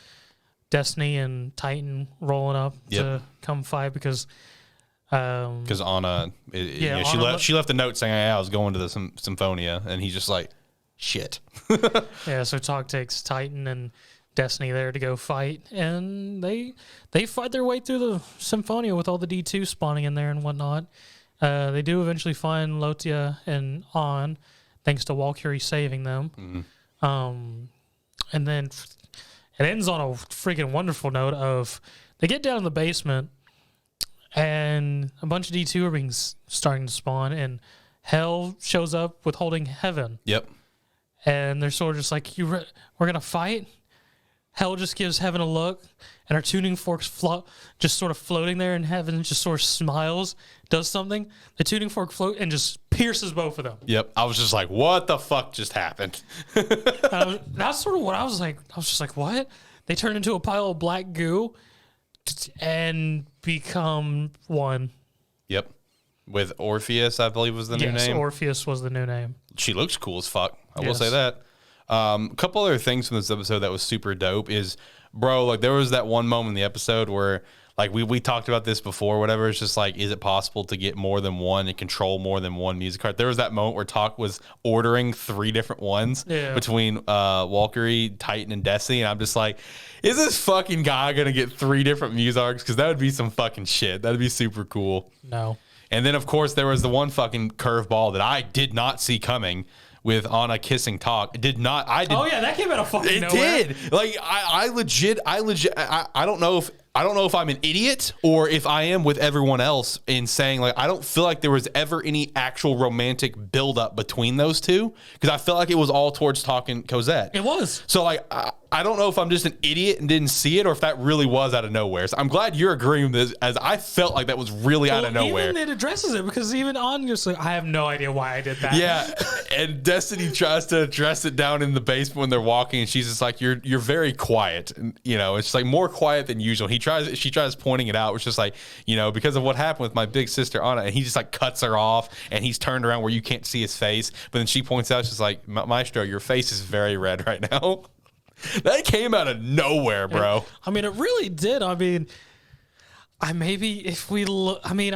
Destiny, and Titan rolling up to come fight because Anna, she left a note saying, "Hey, I was going to the Symphonia," and he's just like, "Shit." Yeah, so Takt takes Titan and Destiny there to go fight, and they fight their way through the Symphonia with all the D2 spawning in there and whatnot. They do eventually find Lotia and An, thanks to Valkyrie saving them. Mm-hmm. And then it ends on a freaking wonderful note of they get down in the basement. and a bunch of D2 are starting to spawn, and Hell shows up with holding Heaven. Yep. And they're sort of just like, we're going to fight? Hell just gives Heaven a look, and our tuning fork's just sort of floating there, and Heaven just sort of smiles, does something. The tuning fork float and just pierces both of them. Yep. I was just like, what the fuck just happened? That's sort of what I was like. I was just like, what? They turn into a pile of black goo and become one. Yep. With Orpheus, I believe was the new name. Yes, Orpheus was the new name. She looks cool as fuck. I will say that. A couple other things from this episode that was super dope is, bro, like there was that one moment in the episode where like we talked about this before, whatever. It's just like, is it possible to get more than one and control more than one music card? There was that moment where Talk was ordering 3 different ones between Valkyrie, Titan, and Destiny. And I'm just like, is this fucking guy going to get 3 different music arcs? Because that would be some fucking shit. That would be super cool. No. And then, of course, there was the one fucking curveball that I did not see coming with Anna kissing Talk. It did not. I did. Oh yeah, that came out of fucking nowhere. It did. Like I legit. I don't know if I'm an idiot or if I am with everyone else in saying like I don't feel like there was ever any actual romantic buildup between those two because I felt like it was all towards Talk and Cosette. It was. So like I don't know if I'm just an idiot and didn't see it or if that really was out of nowhere. So I'm glad you're agreeing with this as I felt like that was really out of nowhere. Even it addresses it because even on just like I have no idea why I did that. Yeah, and Destiny tries to address it down in the basement when they're walking, and she's just like, "You're very quiet," and it's like more quiet than usual. She tries pointing it out, which is like, because of what happened with my big sister Anna, and he just like cuts her off, and he's turned around where you can't see his face, but then she points out, she's like, "Maestro, your face is very red right now." That came out of nowhere, bro. I mean, it really did. I mean, I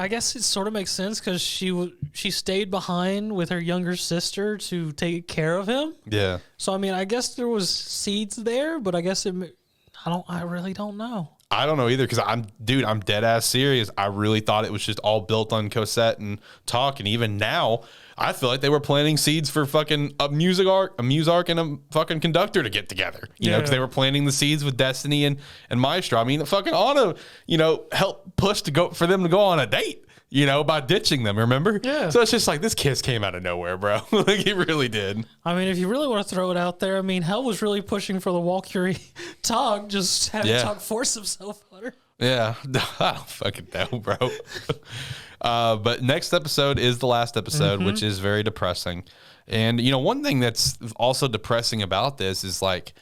guess it sort of makes sense because she stayed behind with her younger sister to take care of him. Yeah. So I mean, I guess there was seeds there, but I guess I really don't know. I don't know either because I'm dead ass serious. I really thought it was just all built on Cosette and Talk, and even now, I feel like they were planting seeds for fucking a music arc, and a fucking conductor to get together. Because they were planting the seeds with Destiny and Maestro. I mean, fucking Anna, helped push for them to go on a date. By ditching them, remember? Yeah. So it's just like this kiss came out of nowhere, bro. Like it really did. I mean, if you really want to throw it out there, I mean, Hell was really pushing for the Valkyrie Talk, just having Talk force himself on her. Yeah, I don't fucking know, bro. But next episode is the last episode, which is very depressing. And, one thing that's also depressing about this is like,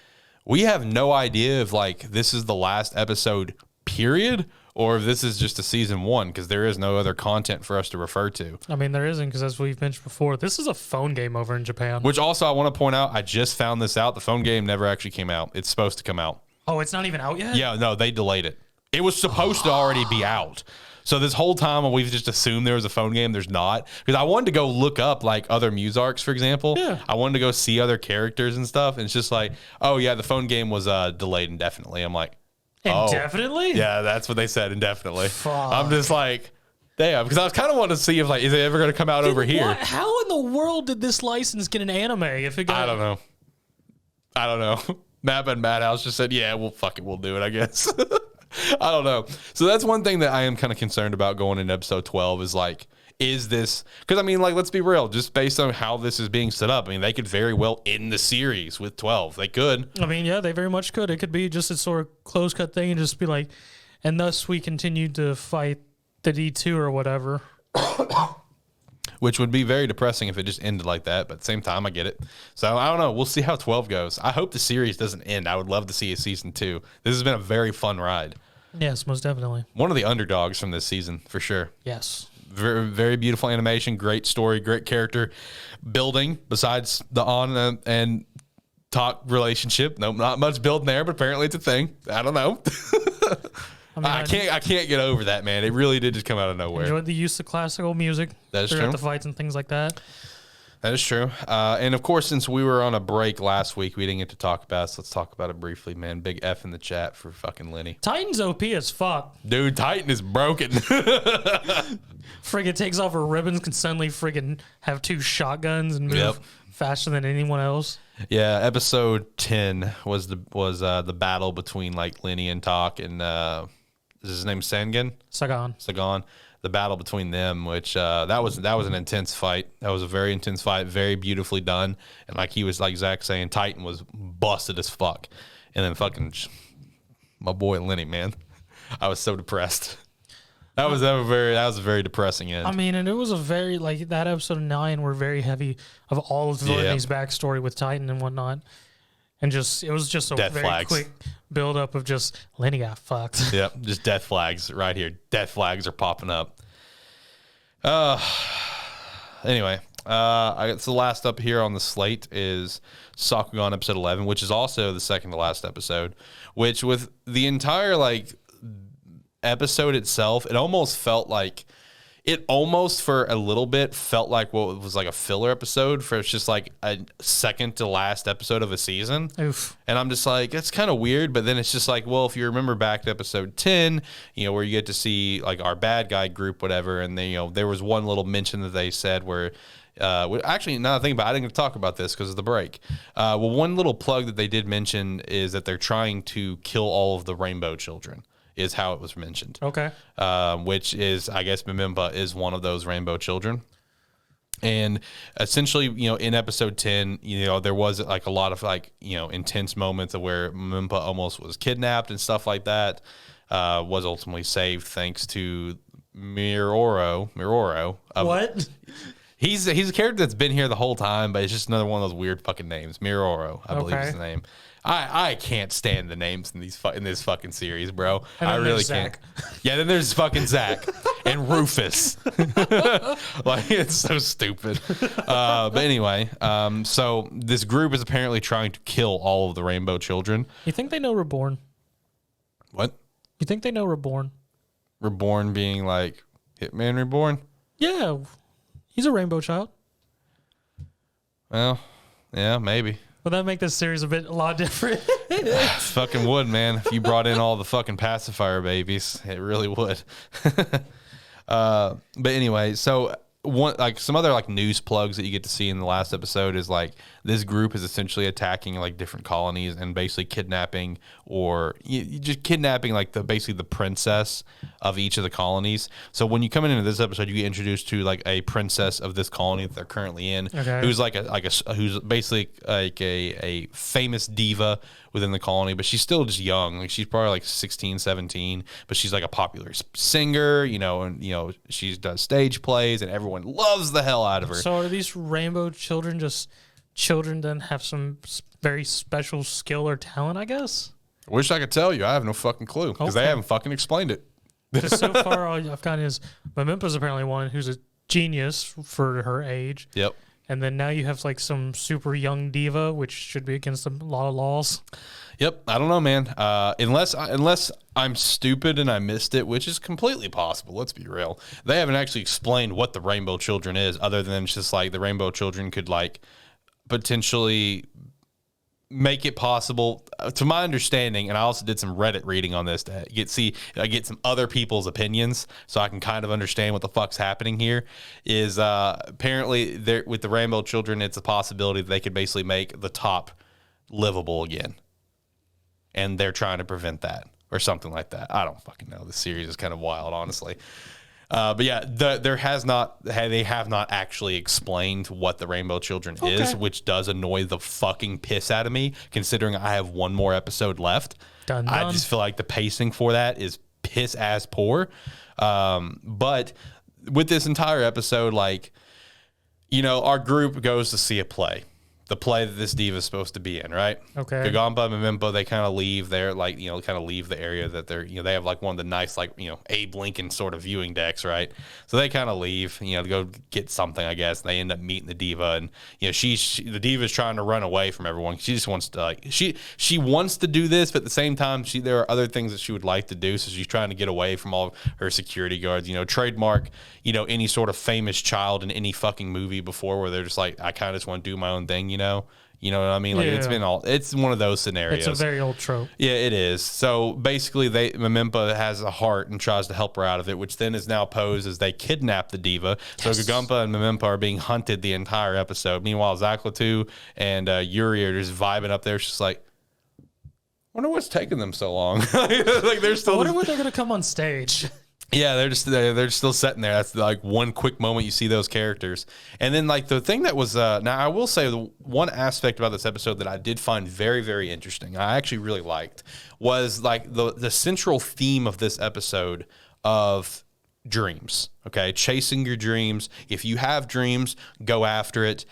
we have no idea if like this is the last episode, period, or if this is just a season 1, because there is no other content for us to refer to. I mean, there isn't, because as we've mentioned before, this is a phone game over in Japan. Which also I want to point out, I just found this out. The phone game never actually came out. It's supposed to come out. Oh, it's not even out yet? Yeah, no, they delayed it. It was supposed to already be out. So this whole time we've just assumed there was a phone game. There's not. Because I wanted to go look up like other Muse arcs, for example. Yeah. I wanted to go see other characters and stuff. And it's just like, oh yeah, the phone game was delayed indefinitely. I'm like, indefinitely? Yeah, that's what they said, indefinitely. Fuck. I'm just like, damn. Because I was kind of wanting to see if like, is it ever going to come out over here? How in the world did this license get an anime if it got... I don't know. Map and Madhouse just said, yeah, we'll do it, I guess. I don't know. So that's one thing that I am kind of concerned about going into episode 12 is like, is this, because I mean, like, let's be real, just based on how this is being set up, I mean, they could very well end the series with 12. They could. I mean, yeah, they very much could. It could be just a sort of close cut thing and just be like, and thus we continue to fight the D2 or whatever. Which would be very depressing if it just ended like that. But at the same time, I get it. So I don't know. We'll see how 12 goes. I hope the series doesn't end. I would love to see a season 2. This has been a very fun ride. Yes, most definitely. One of the underdogs from this season, for sure. Yes. Very, very beautiful animation, great story, great character building. Besides the On and Talk relationship, no, not much building there, but apparently it's a thing. I don't know. I can't get over that, man. It really did just come out of nowhere. Enjoyed the use of classical music. That is true. Throughout the fights and things like that. That is true. And of course, since we were on a break last week, we didn't get to talk about it. So let's talk about it briefly, man. Big F in the chat for fucking Lenny. Titan's OP as fuck. Dude, Titan is broken. Friggin' takes off her ribbons, can suddenly friggin' have 2 shotguns and move faster than anyone else. Yeah, episode 10 was the battle between like Lenny and Talk and is his name Sangan? Sagan. The battle between them, which that was an intense fight. That was a very intense fight, very beautifully done. And like Zach saying, Titan was busted as fuck. And then fucking my boy Lenny, man, I was so depressed. That was a very depressing end. I mean, and it was a very like that episode 9 were very heavy of all of Lenny's backstory with Titan and whatnot. And it was just a very quick build up of just Lenny got fucked. Yep, just death flags right here. Death flags are popping up. Anyway, so the last up here on the slate is Sakugan episode 11, which is also the second to last episode. Which with the entire like episode itself, it almost for a little bit felt like what was like a filler episode for it's just like a second to last episode of a season. Oof. And I'm just like, it's kind of weird. But then it's just like, well, if you remember back to episode 10, where you get to see like our bad guy group, whatever. And they, there was one little mention that they said where, actually, now that I think about it, I didn't talk about this because of the break. Well, one little plug that they did mention is that they're trying to kill all of the rainbow children. Is how it was mentioned. Okay. Which is, I guess, Mimimpa is one of those rainbow children. And essentially, in episode 10, there was like a lot of like, intense moments of where Mimimpa almost was kidnapped and stuff like that. Was ultimately saved thanks to Miroro. What? He's a character that's been here the whole time, but it's just another one of those weird fucking names. Miroro, I believe is the name. I can't stand the names in this fucking series, bro. I really can't. Yeah, then there's fucking Zach and Rufus. Like, it's so stupid. But anyway, so this group is apparently trying to kill all of the rainbow children. You think they know Reborn? What? You think they know Reborn? Reborn being like Hitman Reborn? Yeah. He's a rainbow child. Well, yeah, maybe. Would that make this series a lot different? Fucking would, man. If you brought in all the fucking pacifier babies, it really would. But anyway, so some other like news plugs that you get to see in the last episode is like this group is essentially attacking like different colonies and basically kidnapping or just kidnapping like basically the princess of each of the colonies. So when you come into this episode, you get introduced to like a princess of this colony that they're currently in, who's who's basically like a famous diva within the colony, but she's still just young. Like she's probably like 16, 17, but she's like a popular singer, and she does stage plays and everyone loves the hell out of her. So are these rainbow children just children that have some very special skill or talent, I guess? I wish I could tell you. I have no fucking clue because they haven't fucking explained it. Because so far all I've gotten is Mimimpa's apparently one who's a genius for her age. Yep. And then now you have like some super young diva, which should be against a lot of laws. Yep. I don't know, man. Unless I'm stupid and I missed it, which is completely possible. Let's be real. They haven't actually explained what the Rainbow Children is, other than it's just like the Rainbow Children could like potentially make it possible, to my understanding, and I also did some Reddit reading on this to get some other people's opinions so I can kind of understand what the fuck's happening here, is apparently there with the Rainbow Children, it's a possibility that they could basically make the top livable again. And they're trying to prevent that or something like that. I don't fucking know. The series is kind of wild, honestly. But yeah, they have not actually explained what the Rainbow Children is, which does annoy the fucking piss out of me, considering I have one more episode left. Dun, dun. I just feel like the pacing for that is piss ass poor. But with this entire episode, like, our group goes to see a play. The play that this diva is supposed to be in, right? Okay. Gagamba and Mimimpa, they kind of leave there, like, kind of leave the area that they're, they have like one of the nice, like, Abe Lincoln sort of viewing decks, right? So they kind of leave, to go get something, I guess. And they end up meeting the diva, and the diva's trying to run away from everyone. She just wants to, like, she wants to do this, but at the same time, there are other things that she would like to do. So she's trying to get away from all her security guards. Trademark, any sort of famous child in any fucking movie before, where they're just like, I kind of just want to do my own thing. You know what I mean? Like, it's one of those scenarios. It's a very old trope. Yeah, it is. So basically Mimimpa has a heart and tries to help her out of it, which then is now posed as they kidnap the diva. Yes. So Gagamba and Mimimpa are being hunted the entire episode. Meanwhile, Zaklatu and Yuri are just vibing up there. It's just like, wonder what's taking them so long. Like they're I still. wonder when they're gonna come on stage. Yeah, they're still sitting there. That's like one quick moment you see those characters, and then like the thing that was now I will say the one aspect about this episode that I did find very very interesting, I actually really liked, was like the central theme of this episode of dreams. Okay, chasing your dreams. If you have dreams, go after it.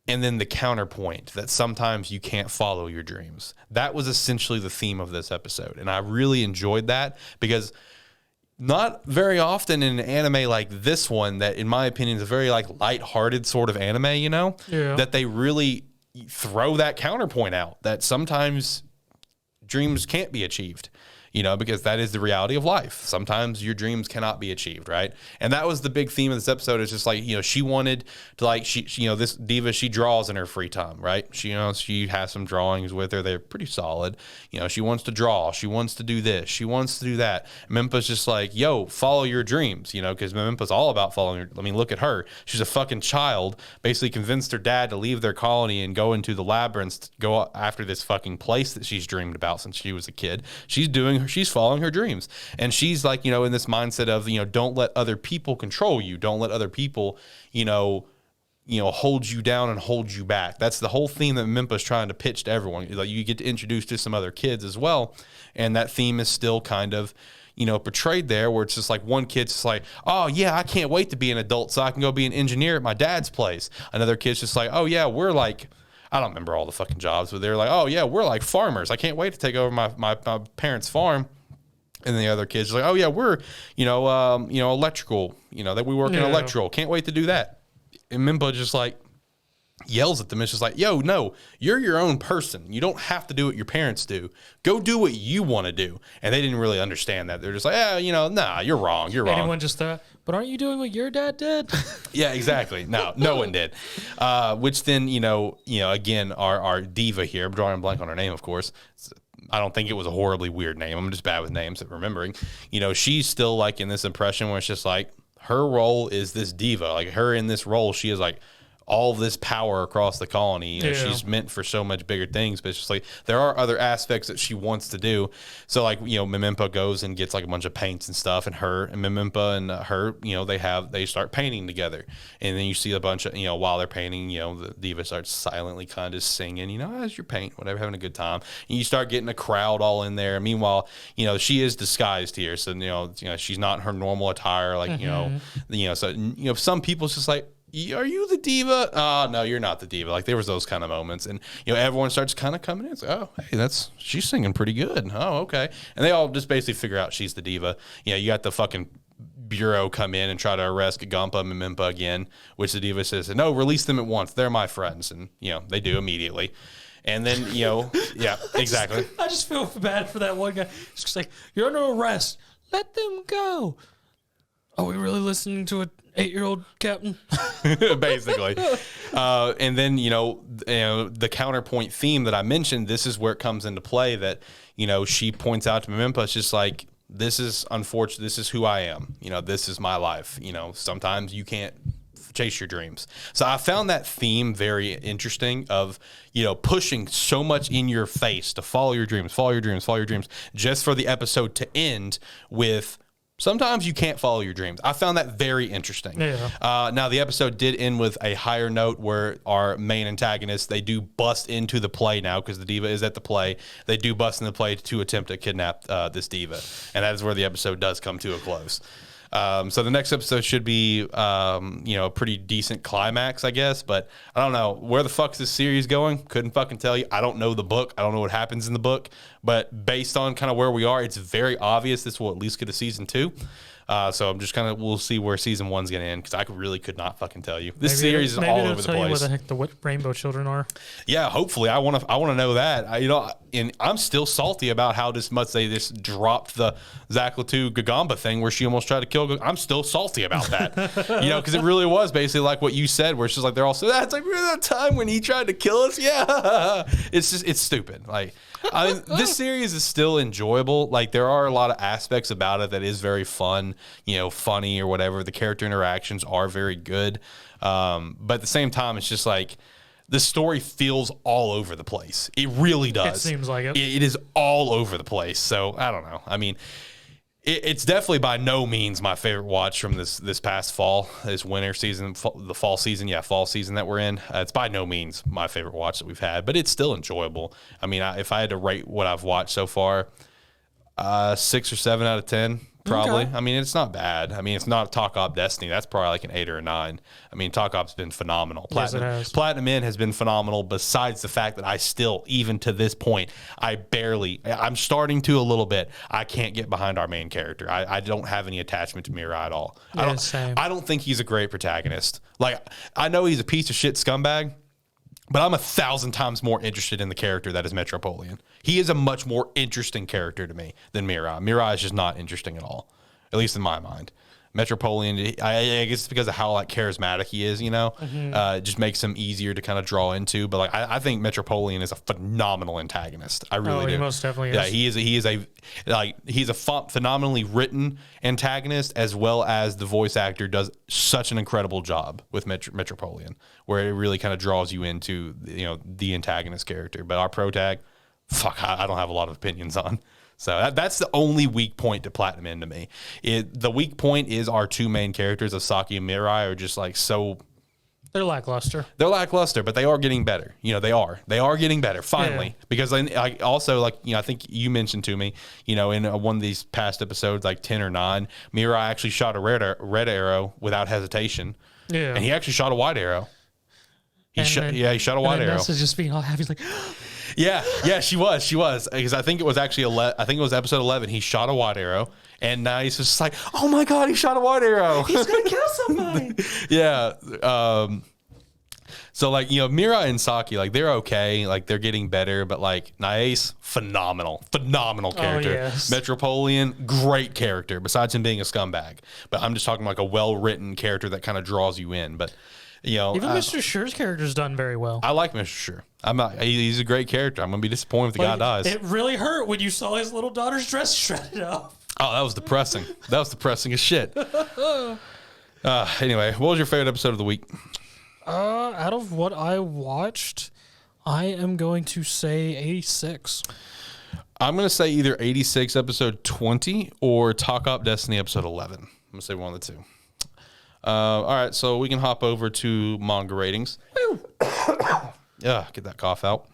And then the counterpoint that sometimes you can't follow your dreams. That was essentially the theme of this episode, and I really enjoyed that because. Not very often in an anime like this one that, in my opinion, is a very like lighthearted sort of anime, you know, that they really throw that counterpoint out that sometimes dreams can't be achieved, you know, because that is the reality of life. Sometimes your dreams cannot be achieved, right? And that was the big theme of this episode. Is just like, you know, she wanted to like, she you know, this diva, she draws in her free time, right? She, you know, she has some drawings with her. They're pretty solid. You know, she wants to draw. She wants to do this. She wants to do that. Mempa's just like, yo, follow your dreams, you know, because Mempa's all about following her. I mean, look at her. She's a fucking child, basically convinced her dad to leave their colony and go into the labyrinth, to go after this fucking place that she's dreamed about since she was a kid. She's following her dreams. And she's like, you know, in this mindset of, you know, don't let other people control you. Don't let other people, you know, hold you down and hold you back. That's the whole theme that Mempa's trying to pitch to everyone. Like, you get to introduce to some other kids as well. And that theme is still kind of, you know, portrayed there, where it's just like one kid's just like, oh yeah, I can't wait to be an adult so I can go be an engineer at my dad's place. Another kid's just like, oh yeah, we're like, I don't remember all the fucking jobs, but they're like, oh yeah, we're like farmers. I can't wait to take over my parents' farm. And the other kids are like, oh yeah, we're, electrical, that we work in electrical. Can't wait to do that. And Mimpa just like yells at them. It's just like, yo, no, you're your own person. You don't have to do what your parents do. Go do what you want to do. And they didn't really understand that. They're just like, nah, you're wrong. You're wrong. Anyone just thought, but aren't you doing what your dad did? Yeah, exactly. No one did. Which then, again, our diva here, I'm drawing a blank on her name, of course. I don't think it was a horribly weird name. I'm just bad with names at remembering. She's still like in this impression where it's just like her role is this diva. Like her in this role, she is like all this power across the colony. She's meant for so much bigger things, but it's just like there are other aspects that she wants to do. So like, Mimimpa goes and gets like a bunch of paints and stuff, and Mimimpa and her, they start painting together. And then you see a bunch of, while they're painting, the diva starts silently kind of singing, as you paint, whatever, having a good time. And you start getting a crowd all in there. Meanwhile, she is disguised here. So, she's not in her normal attire. Like, so, some people's just like, are you the diva? No, you're not the diva. Like there was those kind of moments, and everyone starts kind of coming in. It's like, oh, hey, she's singing pretty good. Oh, okay. And they all just basically figure out she's the diva. You got the fucking bureau come in and try to arrest Gagampa and Mimimpa again, which the diva says, no, release them at once. They're my friends, and they do immediately. And then yeah, exactly. I just feel bad for that one guy. It's just like, you're under arrest. Let them go. Are we really listening to a 8-year-old captain? Basically. And then, the counterpoint theme that I mentioned, this is where it comes into play that, she points out to Mimimpa, it's just like, this is unfortunate. This is who I am. This is my life. Sometimes you can't chase your dreams. So I found that theme very interesting of, pushing so much in your face to follow your dreams, just for the episode to end with, sometimes you can't follow your dreams. I found that very interesting. Yeah. Now, the episode did end with a higher note where our main antagonists, they do bust into the play now because the diva is at the play. They do bust in the play to attempt to kidnap this diva. And that is where the episode does come to a close. So the next episode should be, a pretty decent climax, I guess. But I don't know. Where the fuck's this series going? Couldn't fucking tell you. I don't know the book. I don't know what happens in the book. But based on kind of where we are, it's very obvious this will at least get a season 2. So I'm just we'll see where season 1's going to end, because I really could not fucking tell you. This series is all over the place. Maybe where the heck the rainbow children are. Yeah, hopefully. I want to know that. And I'm still salty about how much they just dropped the Zaklatu Gagamba thing where she almost tried to kill. I'm still salty about that. Because it really was basically like what you said, where it's just like they're all so that's like, remember that time when he tried to kill us? Yeah. It's stupid. Like, this series is still enjoyable. Like, there are a lot of aspects about it that is very fun, funny or whatever. The character interactions are very good. But at the same time, it's just like, the story feels all over the place. It really does. It seems like it. It is all over the place. So I don't know. I mean, it's definitely by no means my favorite watch from this past fall, this winter season, the fall season. Yeah, fall season that we're in. It's by no means my favorite watch that we've had, but it's still enjoyable. I mean, if I had to rate what I've watched so far, 6 or 7 out of 10. Probably. Okay. I mean, it's not bad. I mean, it's not Takt Op Destiny. That's probably like an 8 or a 9. I mean, Takt Op's been phenomenal. Platinum In has been phenomenal, besides the fact that I still, even to this point, I'm starting to a little bit. I can't get behind our main character. I don't have any attachment to Mirai at all. Yeah, same. I don't think he's a great protagonist. Like, I know he's a piece of shit scumbag, but I'm 1,000 times more interested in the character that is Metropoliman. He is a much more interesting character to me than Mirai. Mirai is just not interesting at all, at least in my mind. Metropoliman, I guess it's because of how like charismatic he is, you know, it just makes him easier to kind of draw into. But like, I think Metropoliman is a phenomenal antagonist. I really do. He most definitely is. Yeah, he's a phenomenally written antagonist, as well as the voice actor does such an incredible job with Metropoliman, where it really kind of draws you into, you know, the antagonist character. But our protag, I don't have a lot of opinions on. So that's the only weak point to Platinum In to me. The weak point is our two main characters of Saki and Mirai are just like so. They're lackluster. They're lackluster, but they are getting better. You know, they are. They are getting better finally. Yeah. Because I also, like, you know, I think you mentioned to me, you know, in one of these past episodes, like 10 or 9, Mirai actually shot a red arrow without hesitation. Yeah. And he actually shot a white arrow. He shot a white arrow. Nessa's just being all happy, like. Yeah, she was, because I think it was actually episode 11. He shot a white arrow, and now he's just like, oh my god, he shot a white arrow. He's gonna kill somebody. Yeah. So like, you know, Mirai and Saki, like, they're okay, like they're getting better, but like Nae's phenomenal character. Oh, yes. Metropoliman, great character, besides him being a scumbag. But I'm just talking like a well-written character that kind of draws you in. But you know, even Mr. Scher's character's done very well. I like Mr. Scher. He's a great character. I'm gonna be disappointed if the guy dies. It really hurt when you saw his little daughter's dress shredded off. Oh, that was depressing. That was depressing as shit. Anyway, what was your favorite episode of the week? Out of what I watched, I am going to say 86. I'm going to say either 86 episode 20 or Takt Op Destiny episode 11. I'm going to say one of the two. All right, so we can hop over to manga ratings. Yeah, get that cough out.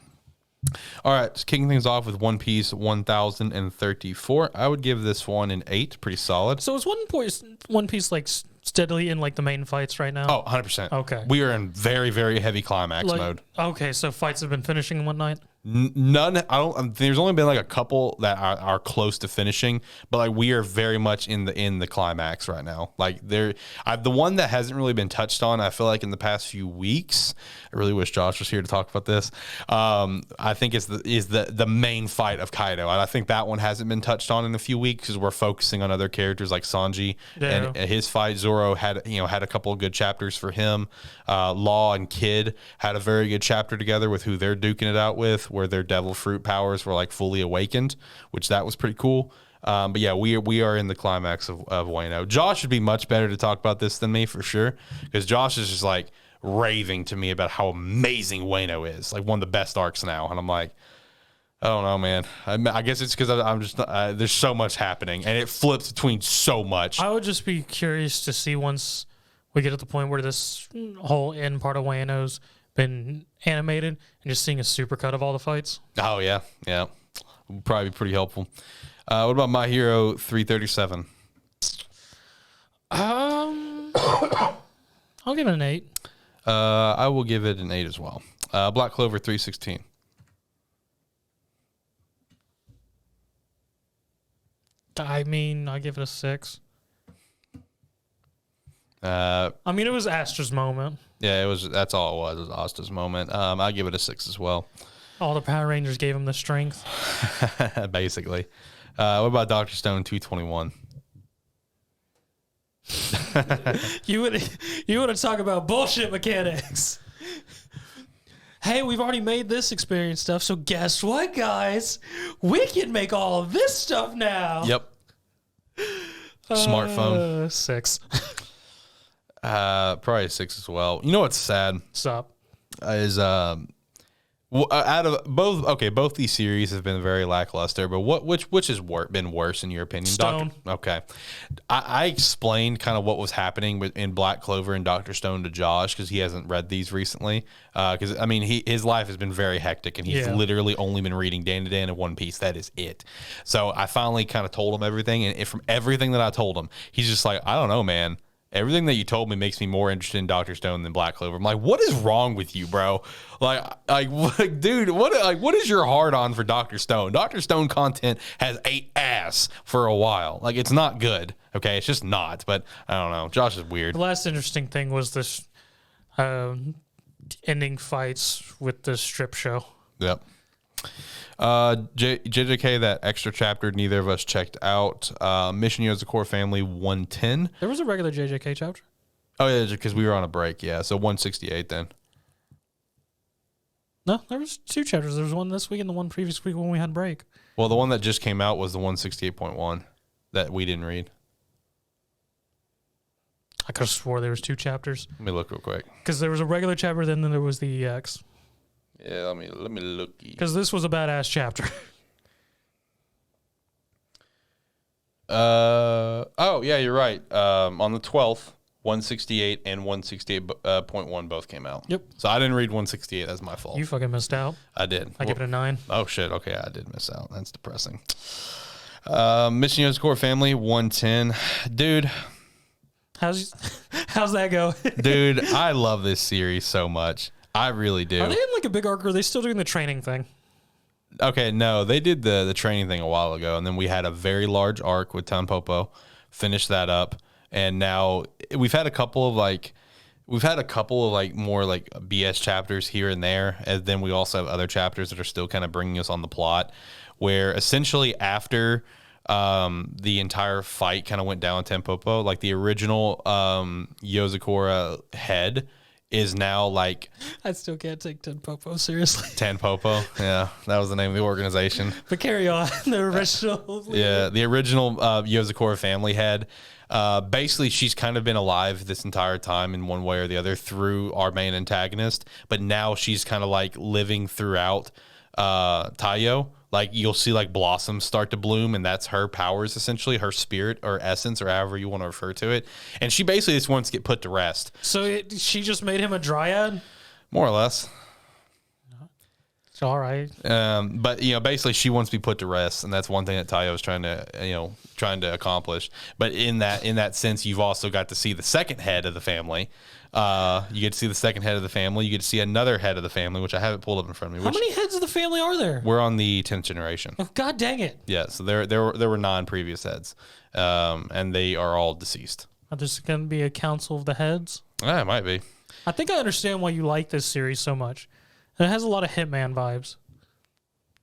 All right, so kicking things off with One Piece 1034. I would give this one an 8, pretty solid. So is One Piece like steadily in like the main fights right now? Oh, 100%. Okay. We are in very, very heavy climax mode. Okay, so fights have been finishing in one night? None. There's only been like a couple that are close to finishing, but like we are very much in the climax right now. Like the one that hasn't really been touched on, I feel like in the past few weeks. I really wish Josh was here to talk about this. I think is the main fight of Kaido, and I think that one hasn't been touched on in a few weeks because we're focusing on other characters like Sanji and his fight. Zoro had a couple of good chapters for him. Law and Kid had a very good chapter together with who they're duking it out with, where their devil fruit powers were like fully awakened, which that was pretty cool. But yeah, we are in the climax of Wano. Josh would be much better to talk about this than me for sure, because Josh is just like raving to me about how amazing Wano is, like one of the best arcs now, and I'm like, I don't know, man. I guess it's because I'm just there's so much happening, and it flips between so much. I would just be curious to see once we get to the point where this whole end part of Wano's been animated and just seeing a supercut of all the fights. Oh yeah, would probably be pretty helpful. What about My Hero 337? I'll give it an 8. I will give it an 8 as well. Black Clover 316. I mean, I give it a 6. I mean, it was Astra's moment. Yeah, it was. That's all it was. It was Astra's moment. I give it a 6 as well. All the Power Rangers gave him the strength. Basically. What about Dr. Stone 221? You want to talk about bullshit mechanics? Hey, we've already made this experience stuff, so guess what, guys? We can make all of this stuff now. Yep. Smartphone. 6. Probably a 6 as well. You know what's sad? Stop. is out of both these series have been very lackluster, but which has been worse in your opinion? Stone. Okay, I explained kind of what was happening in Black Clover and Dr. Stone to Josh because he hasn't read these recently. Because I mean, his life has been very hectic, and he's literally only been reading Dan to Dan and One Piece. That is it. So I finally kind of told him everything, and from everything that I told him, he's just like, I don't know, man. Everything that you told me makes me more interested in Dr. Stone than Black Clover. I'm like, what is wrong with you, bro? Dude, what is your hard on for Dr. Stone? Dr. Stone content has ate ass for a while. Like, it's not good. Okay, it's just not. But I don't know. Josh is weird. The last interesting thing was this ending fights with the strip show. Yep. JJK, that extra chapter neither of us checked out. Mission Yozakura Family 110. There was a regular JJK chapter. Oh yeah, because we were on a break. Yeah, so 168 then. No, there was 2 chapters. There was one this week and the one previous week when we had break. Well, the one that just came out was the 168.1 that we didn't read. I could have swore there was 2 chapters. Let me look real quick. Because there was a regular chapter, then there was the EX. Yeah, let me look. Because this was a badass chapter. Oh yeah, you're right. On the 12th, 168 and 168.1 both came out. Yep. So I didn't read 168. That's my fault. You fucking missed out. I did. I give it a 9. Oh shit. Okay, I did miss out. That's depressing. Mission Yozakura Family 110. Dude. How's that go? Dude, I love this series so much. I really do. Are they in like a big arc, or are they still doing the training thing? Okay, no, they did the training thing a while ago, and then we had a very large arc with Tanpopo, finished that up, and now we've had a couple of more like BS chapters here and there, and then we also have other chapters that are still kind of bringing us on the plot, where essentially after the entire fight kind of went down Tanpopo, like the original Yozakura head is now like... I still can't take Tanpopo seriously. Tanpopo, yeah, that was the name of the organization. But carry on, the original. Yeah, the original Yozakura family head. Basically, she's kind of been alive this entire time in one way or the other through our main antagonist, but now she's kind of like living throughout Taiyo. Like you'll see like blossoms start to bloom, and that's her powers, essentially her spirit or essence or however you want to refer to it. And she basically just wants to get put to rest. So she just made him a dryad? More or less. It's all right. But basically she wants to be put to rest, and that's one thing that Taiyo is trying to accomplish. But in that sense, you've also got to see the second head of the family. You get to see the second head of the family. You get to see another head of the family, which I haven't pulled up in front of me. How many heads of the family are there? We're on the 10th generation. Oh, God dang it. Yeah, so there were 9 previous heads, and they are all deceased. Are there going to be a council of the heads? It might be. I think I understand why you like this series so much. It has a lot of Hitman vibes.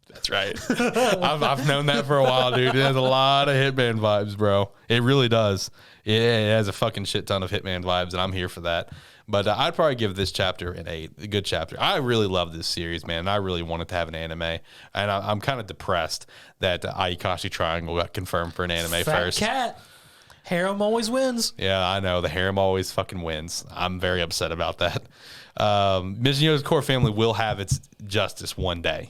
That's right. I've known that for a while, dude. It has a lot of Hitman vibes, bro. It really does. It has a fucking shit ton of Hitman vibes, and I'm here for that. But I'd probably give this chapter an 8, a good chapter. I really love this series, man. And I really wanted to have an anime, and I'm kind of depressed that Ayakashi Triangle got confirmed for an anime first. Cat. Harem always wins. Yeah, I know. The harem always fucking wins. I'm very upset about that. Mission Yozakura Family will have its justice one day.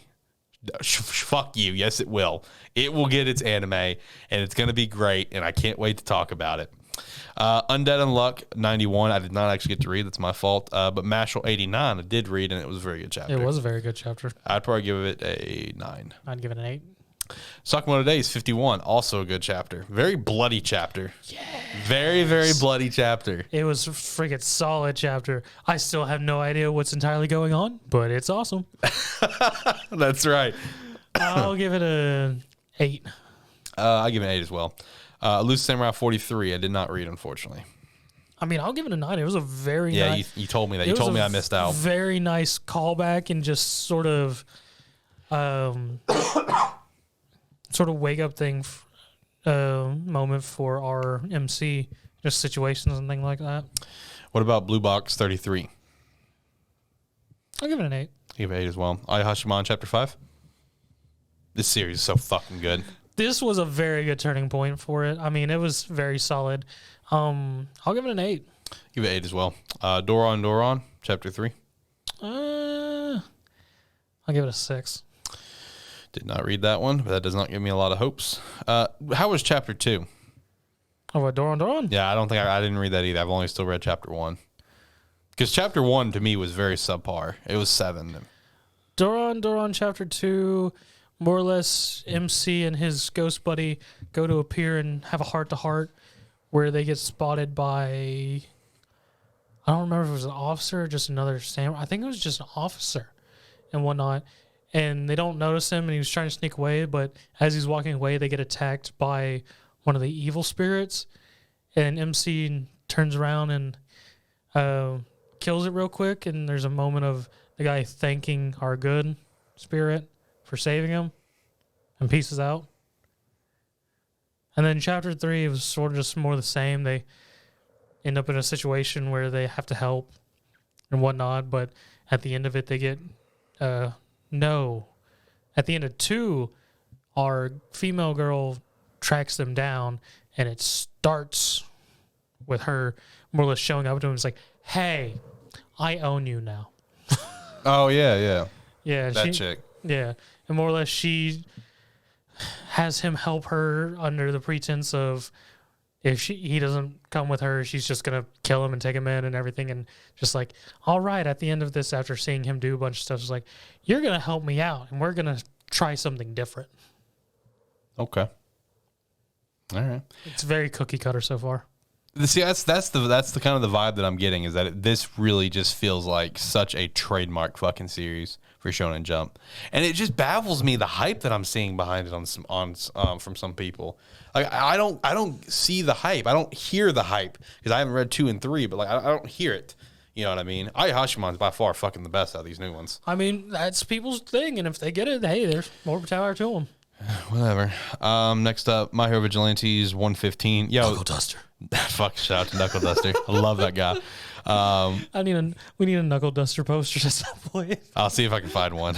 Fuck you. Yes, it will. It will get its anime, and it's going to be great, and I can't wait to talk about it. Undead Unluck 91, I did not actually get to read. That's my fault. But Mashal 89, I did read, and it was a very good chapter. It was a very good chapter. I'd probably give it a 9. I'd give it an 8. Sakamoto Days 51, also a good chapter. Very bloody chapter. Yeah. Very, very bloody chapter. It was a freaking solid chapter. I still have no idea what's entirely going on, but it's awesome. That's right. I'll give it a 8. I give it an 8 as well. Loose Samurai 43, I did not read, unfortunately. I mean, I'll give it a 9. It was a very nice... nice... Yeah, you told me that. You told me I missed out. Very nice callback and just sort of wake up thing moment for our MC, just situations and things like that. What about Blue Box 33? I'll give it an 8. I give it 8 as well. Ayahashiman Chapter 5? This series is so fucking good. This was a very good turning point for it. I mean, it was very solid. I'll give it an 8. Give it 8 as well. Doron Chapter 3. I'll give it a 6. Did not read that one, but that does not give me a lot of hopes. How was chapter 2? Oh, what, Doron Doron? Yeah, I don't think I didn't read that either. I've only still read chapter 1. Because chapter 1 to me was very subpar. It was 7. Doron chapter 2, more or less MC and his ghost buddy go to appear and have a heart-to-heart where they get spotted by, I don't remember if it was an officer or just another samurai. I think it was just an officer and whatnot. And they don't notice him, and he was trying to sneak away, but as he's walking away, they get attacked by one of the evil spirits, and MC turns around and kills it real quick, and there's a moment of the guy thanking our good spirit for saving him, and pieces out. And then chapter 3, it was sort of just more the same. They end up in a situation where they have to help and whatnot, but at the end of it, they get no. At the end of 2, our female girl tracks them down, and it starts with her more or less showing up to him. It's like, hey, I own you now. Oh, yeah. Yeah. That chick. Yeah. And more or less she has him help her under the pretense of if he doesn't come with her, she's just going to kill him and take him in and everything. And just like, all right, at the end of this, after seeing him do a bunch of stuff, it's like, you're going to help me out, and we're going to try something different. Okay. All right. It's very cookie cutter so far. See, that's the kind of the vibe that I'm getting, is that this really just feels like such a trademark fucking series for Shonen Jump, and it just baffles me the hype that I'm seeing behind it from some people. Like I don't see the hype. I don't hear the hype because I haven't read 2 and 3, but like I don't hear it. You know what I mean? Ai Hashimon's by far fucking the best out of these new ones. I mean, that's people's thing, and if they get it, hey, there's more power to them. Whatever. Next up, My Hero Vigilantes 115. Yo, Knuckle Duster. Fuck, shout out to Knuckle Duster. I love that guy. We need a Knuckle Duster poster at some point. I'll see if I can find one.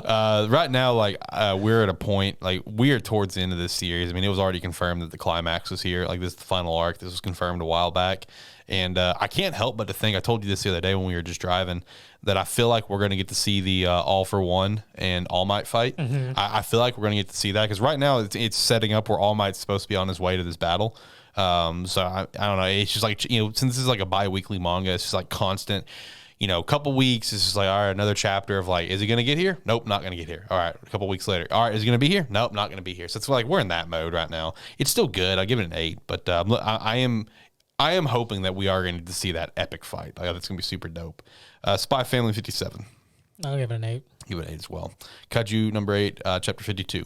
Right now, like we're at a point, like we are towards the end of this series. I mean, it was already confirmed that the climax was here. Like this is the final arc. This was confirmed a while back. And I can't help but to think, I told you this the other day when we were just driving, that I feel like we're going to get to see the All for One and All Might fight. Mm-hmm. I feel like we're going to get to see that because right now it's setting up where All Might's supposed to be on his way to this battle. So I don't know. It's just like, since this is like a bi-weekly manga, it's just like constant, couple weeks. It's just like, all right, another chapter of like, is he going to get here? Nope, not going to get here. All right, a couple weeks later. All right, is he going to be here? Nope, not going to be here. So it's like we're in that mode right now. It's still good. I give it an 8, but I am hoping that we are going to see that epic fight. Like, that's going to be super dope. Spy Family 57. I'll give it an 8. Give it an 8 as well. Kaiju number 8, chapter 52.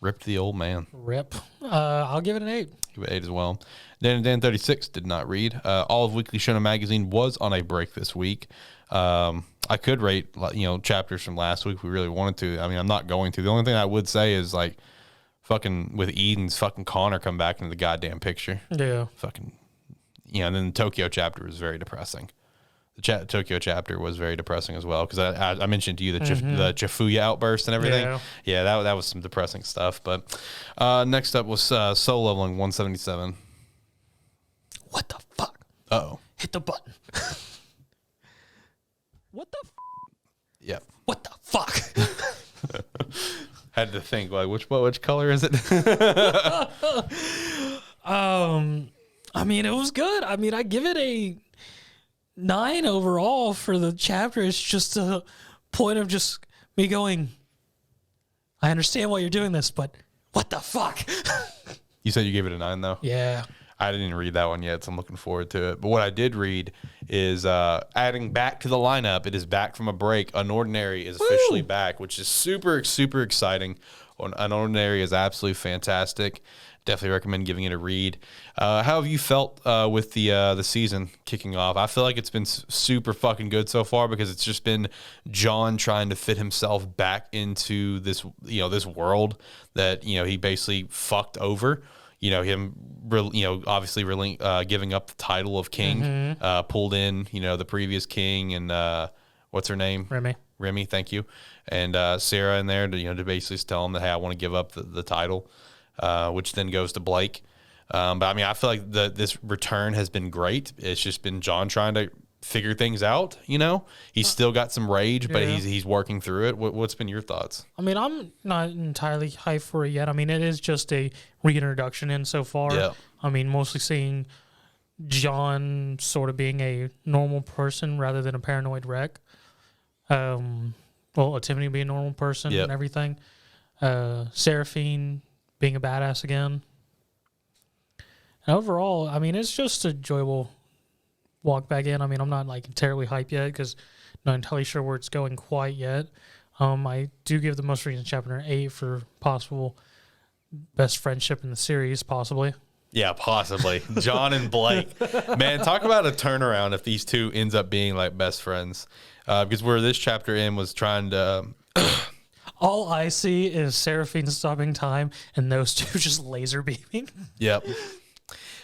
Ripped the old man. Rip. I'll give it an 8. Give it 8 as well. Dan 36 did not read. All of Weekly Shonen Magazine was on a break this week. I could rate, chapters from last week if we really wanted to. I mean, I'm not going to. The only thing I would say is like, fucking with Eden's fucking Connor come back into the goddamn picture. Yeah. Fucking, and then the Tokyo chapter was very depressing. The Tokyo chapter was very depressing as well because I mentioned to you the Chifuya outburst and everything. Yeah, that was some depressing stuff. But next up was Soul Leveling 177. What the fuck? Uh-oh. Hit the button. What the Yeah. What the fuck? Had to think, like, which color is it? I mean, it was good. I mean, I give it a 9 overall for the chapter. It's just a point of just me going, I understand why you're doing this, but what the fuck? You said you gave it a 9, though? Yeah. I didn't read that one yet, so I'm looking forward to it. But what I did read is adding back to the lineup. It is back from a break. Unordinary is officially back, which is super, super exciting. Unordinary is absolutely fantastic. Definitely recommend giving it a read. How have you felt with the season kicking off? I feel like it's been super fucking good so far because it's just been John trying to fit himself back into this this world that he basically fucked over. Him obviously really giving up the title of king, pulled in the previous king and what's her name, Remy, thank you, and Sarah in there to basically tell him that, hey, I want to give up the title. Which then goes to Blake. But I mean, I feel like this return has been great. It's just been John trying to figure things out. He's still got some rage, but he's working through it. What's been your thoughts? I mean, I'm not entirely hyped for it yet. I mean, it is just a reintroduction in so far. Yeah. I mean, mostly seeing John sort of being a normal person rather than a paranoid wreck. Attempting to be a normal person and everything. Seraphine being a badass again. And overall, I mean, it's just a enjoyable walk back in. I mean, I'm not like terribly hyped yet because not entirely sure where it's going quite yet. I do give the most recent chapter an 8 for possible best friendship in the series, possibly. Yeah, possibly. John and Blake. Man, talk about a turnaround if these two ends up being like best friends. Because where this chapter in was trying to... All I see is Seraphine stopping time and those two just laser beaming. Yep.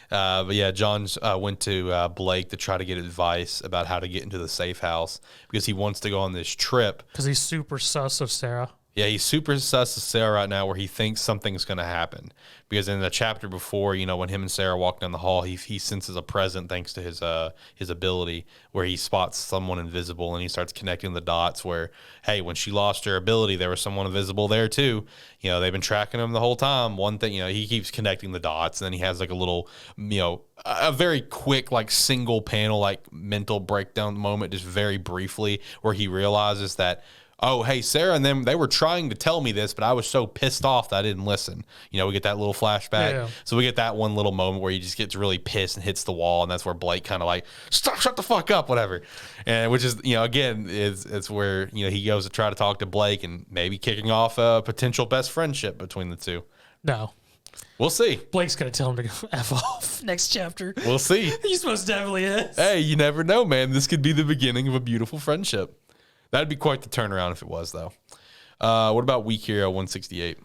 But yeah, John went to Blake to try to get advice about how to get into the safe house because he wants to go on this trip. Because he's super sus of Sarah. Yeah, he's super sus of Sarah right now where he thinks something's going to happen. Because in the chapter before, when him and Sarah walk down the hall, he senses a present thanks to his ability where he spots someone invisible and he starts connecting the dots where, hey, when she lost her ability, there was someone invisible there too. They've been tracking him the whole time. One thing, he keeps connecting the dots and then he has like a little, a very quick, like single panel, like mental breakdown moment, just very briefly where he realizes that, oh, hey, Sarah and them, they were trying to tell me this, but I was so pissed off that I didn't listen. We get that little flashback. Yeah. So we get that one little moment where he just gets really pissed and hits the wall, and that's where Blake kind of like, shut the fuck up, whatever. And which is, again, it's where, he goes to try to talk to Blake and maybe kicking off a potential best friendship between the two. No. We'll see. Blake's going to tell him to go F off next chapter. We'll see. He most definitely is. Hey, you never know, man. This could be the beginning of a beautiful friendship. That'd be quite the turnaround if it was, though. What about Week Hero 168?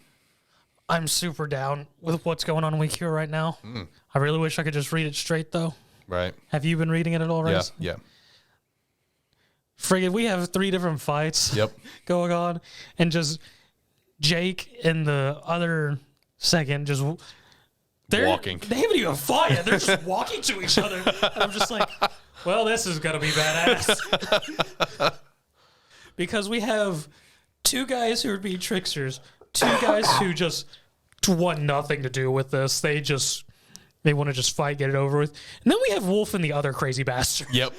I'm super down with what's going on in Week Hero right now. I really wish I could just read it straight, though. Right. Have you been reading it at all, Riz? Yeah. Friggin', we have 3 different fights going on, and just Jake and the other second just... They're walking. They haven't even fought yet. They're just walking to each other. And I'm just like, well, this is going to be badass. Because we have 2 guys who are being tricksters, 2 guys who just want nothing to do with this. They want to just fight, get it over with. And then we have Wolf and the other crazy bastard. Yep.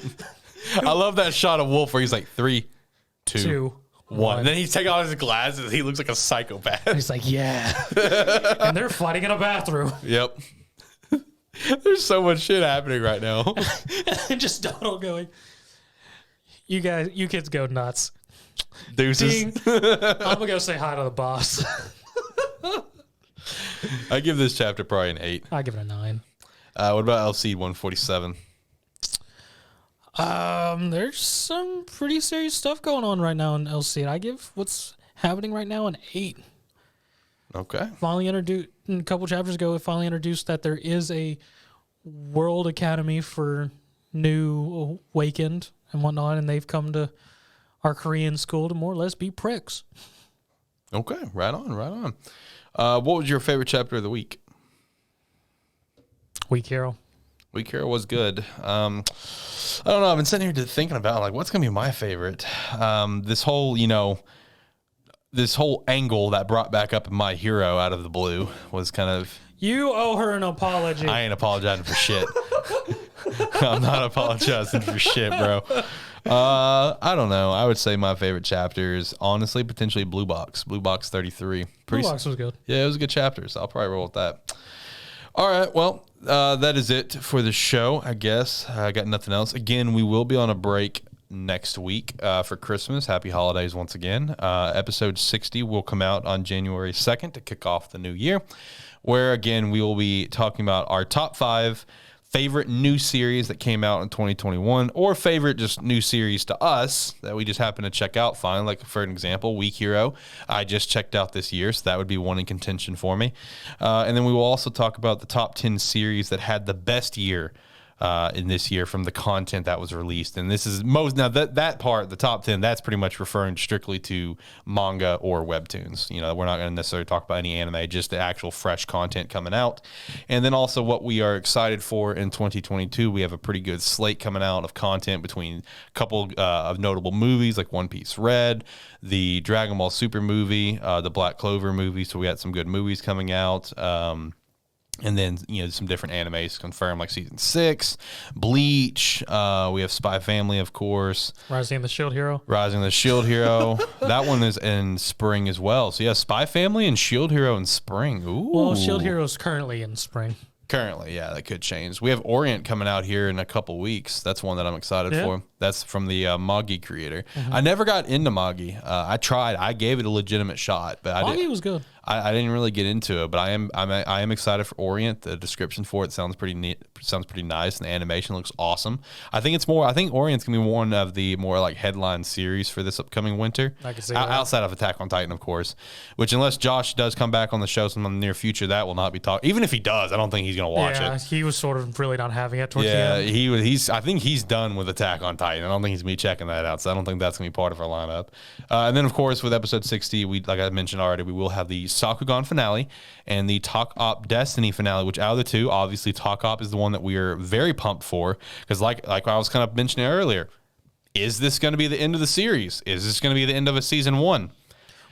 I love that shot of Wolf where he's like 3, 2, 1. And then he's taking off his glasses. He looks like a psychopath. He's like, yeah. And they're fighting in a bathroom. Yep. There's so much shit happening right now. And just Donald going, you kids go nuts. Deuces. I'm going to go say hi to the boss. I give this chapter probably an 8. I give it a 9. What about LC 147? There's some pretty serious stuff going on right now in LC. I give what's happening right now an 8. Okay. Finally introduced a couple chapters ago. It finally introduced that there is a World Academy for New Awakened and whatnot, and they've come to our Korean school to more or less be pricks. Okay, right on. What was your favorite chapter of the week? Week Hero. Week Hero was good. I don't know. I've been sitting here thinking about like what's gonna be my favorite. This whole angle that brought back up My Hero out of the blue was kind of. You owe her an apology. I ain't apologizing for shit. I'm not apologizing for shit, bro. I don't know. I would say my favorite chapter is honestly potentially Blue Box 33. Blue Box was good. Yeah, it was a good chapter, so I'll probably roll with that. All right, well, that is it for the show, I guess. I got nothing else. Again, we will be on a break next week for Christmas. Happy holidays once again. Episode 60 will come out on January 2nd to kick off the new year, where, again, we will be talking about our top 5 favorite new series that came out in 2021, or favorite just new series to us that we just happen to check out finally. Like, for an example, Week Hero, I just checked out this year, so that would be one in contention for me. And then we will also talk about the top 10 series that had the best year in this year from the content that was released. And this is most now that part, the top 10, that's pretty much referring strictly to manga or webtoons. You know, we're not going to necessarily talk about any anime, just the actual fresh content coming out. And then also what we are excited for in 2022, we have a pretty good slate coming out of content between a couple of notable movies like One Piece Red, the Dragon Ball Super movie, the Black Clover movie. So we had some good movies coming out. And then, you know, some different animes confirmed, like season 6, Bleach. We have Spy Family, of course. Rising of the Shield Hero. Rising of the Shield Hero. That one is in spring as well. So, yeah, Spy Family and Shield Hero in spring. Ooh. Well, Shield Hero is currently in spring. Currently, yeah, that could change. We have Orient coming out here in a couple weeks. That's one that I'm excited for. That's from the Magi creator. I never got into Magi. I tried. I gave it a legitimate shot, but Magi was good. I didn't really get into it. But I am excited for Orient. The description for it sounds pretty neat. Sounds pretty nice, and the animation looks awesome. I think Orient's gonna be one of the more like headline series for this upcoming winter. I can see that. Outside of Attack on Titan, of course. Which, unless Josh does come back on the show sometime in the near future, that will not be talked. Even if he does, I don't think he's gonna watch it. Yeah, he was sort of really not having it towards the Yeah, end. I think he's done with Attack on Titan. I don't think he's gonna be checking that out. So I don't think that's gonna be part of our lineup. And then, of course, with episode 60, like I mentioned already, we will have the Sakugan finale and the Takt Op Destiny finale. Which out of the two, obviously, Takt Op is the one that we are very pumped for, because like I was kind of mentioning earlier, is this going to be the end of the series? Is this going to be the end of a season 1?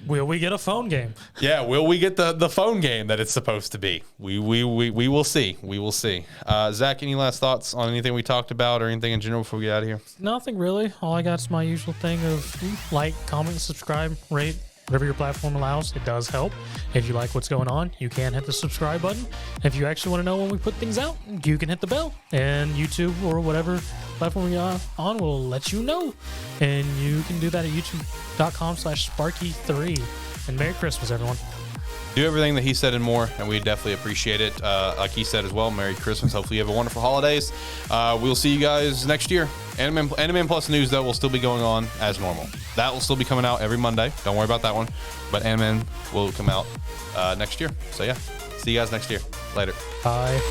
Will we get a phone game? Yeah, will we get the phone game that it's supposed to be? We will see. We will see. Zach, any last thoughts on anything we talked about or anything in general before we get out of here? Nothing really. All I got is my usual thing of like, comment, subscribe, rate, whatever your platform allows. It does help. If you like what's going on, you can hit the subscribe button. If you actually want to know when we put things out, you can hit the bell, and YouTube or whatever platform you're on will let you know. And you can do that at youtube.com/Sparky3. And Merry Christmas, everyone. Do everything that he said and more, and we definitely appreciate it. Like he said as well, Merry Christmas. Hopefully you have a wonderful holidays. We'll see you guys next year. Anime Plus news, though, will still be going on as normal. That will still be coming out every Monday. Don't worry about that one. But Anime will come out next year. So, yeah, see you guys next year. Later. Bye.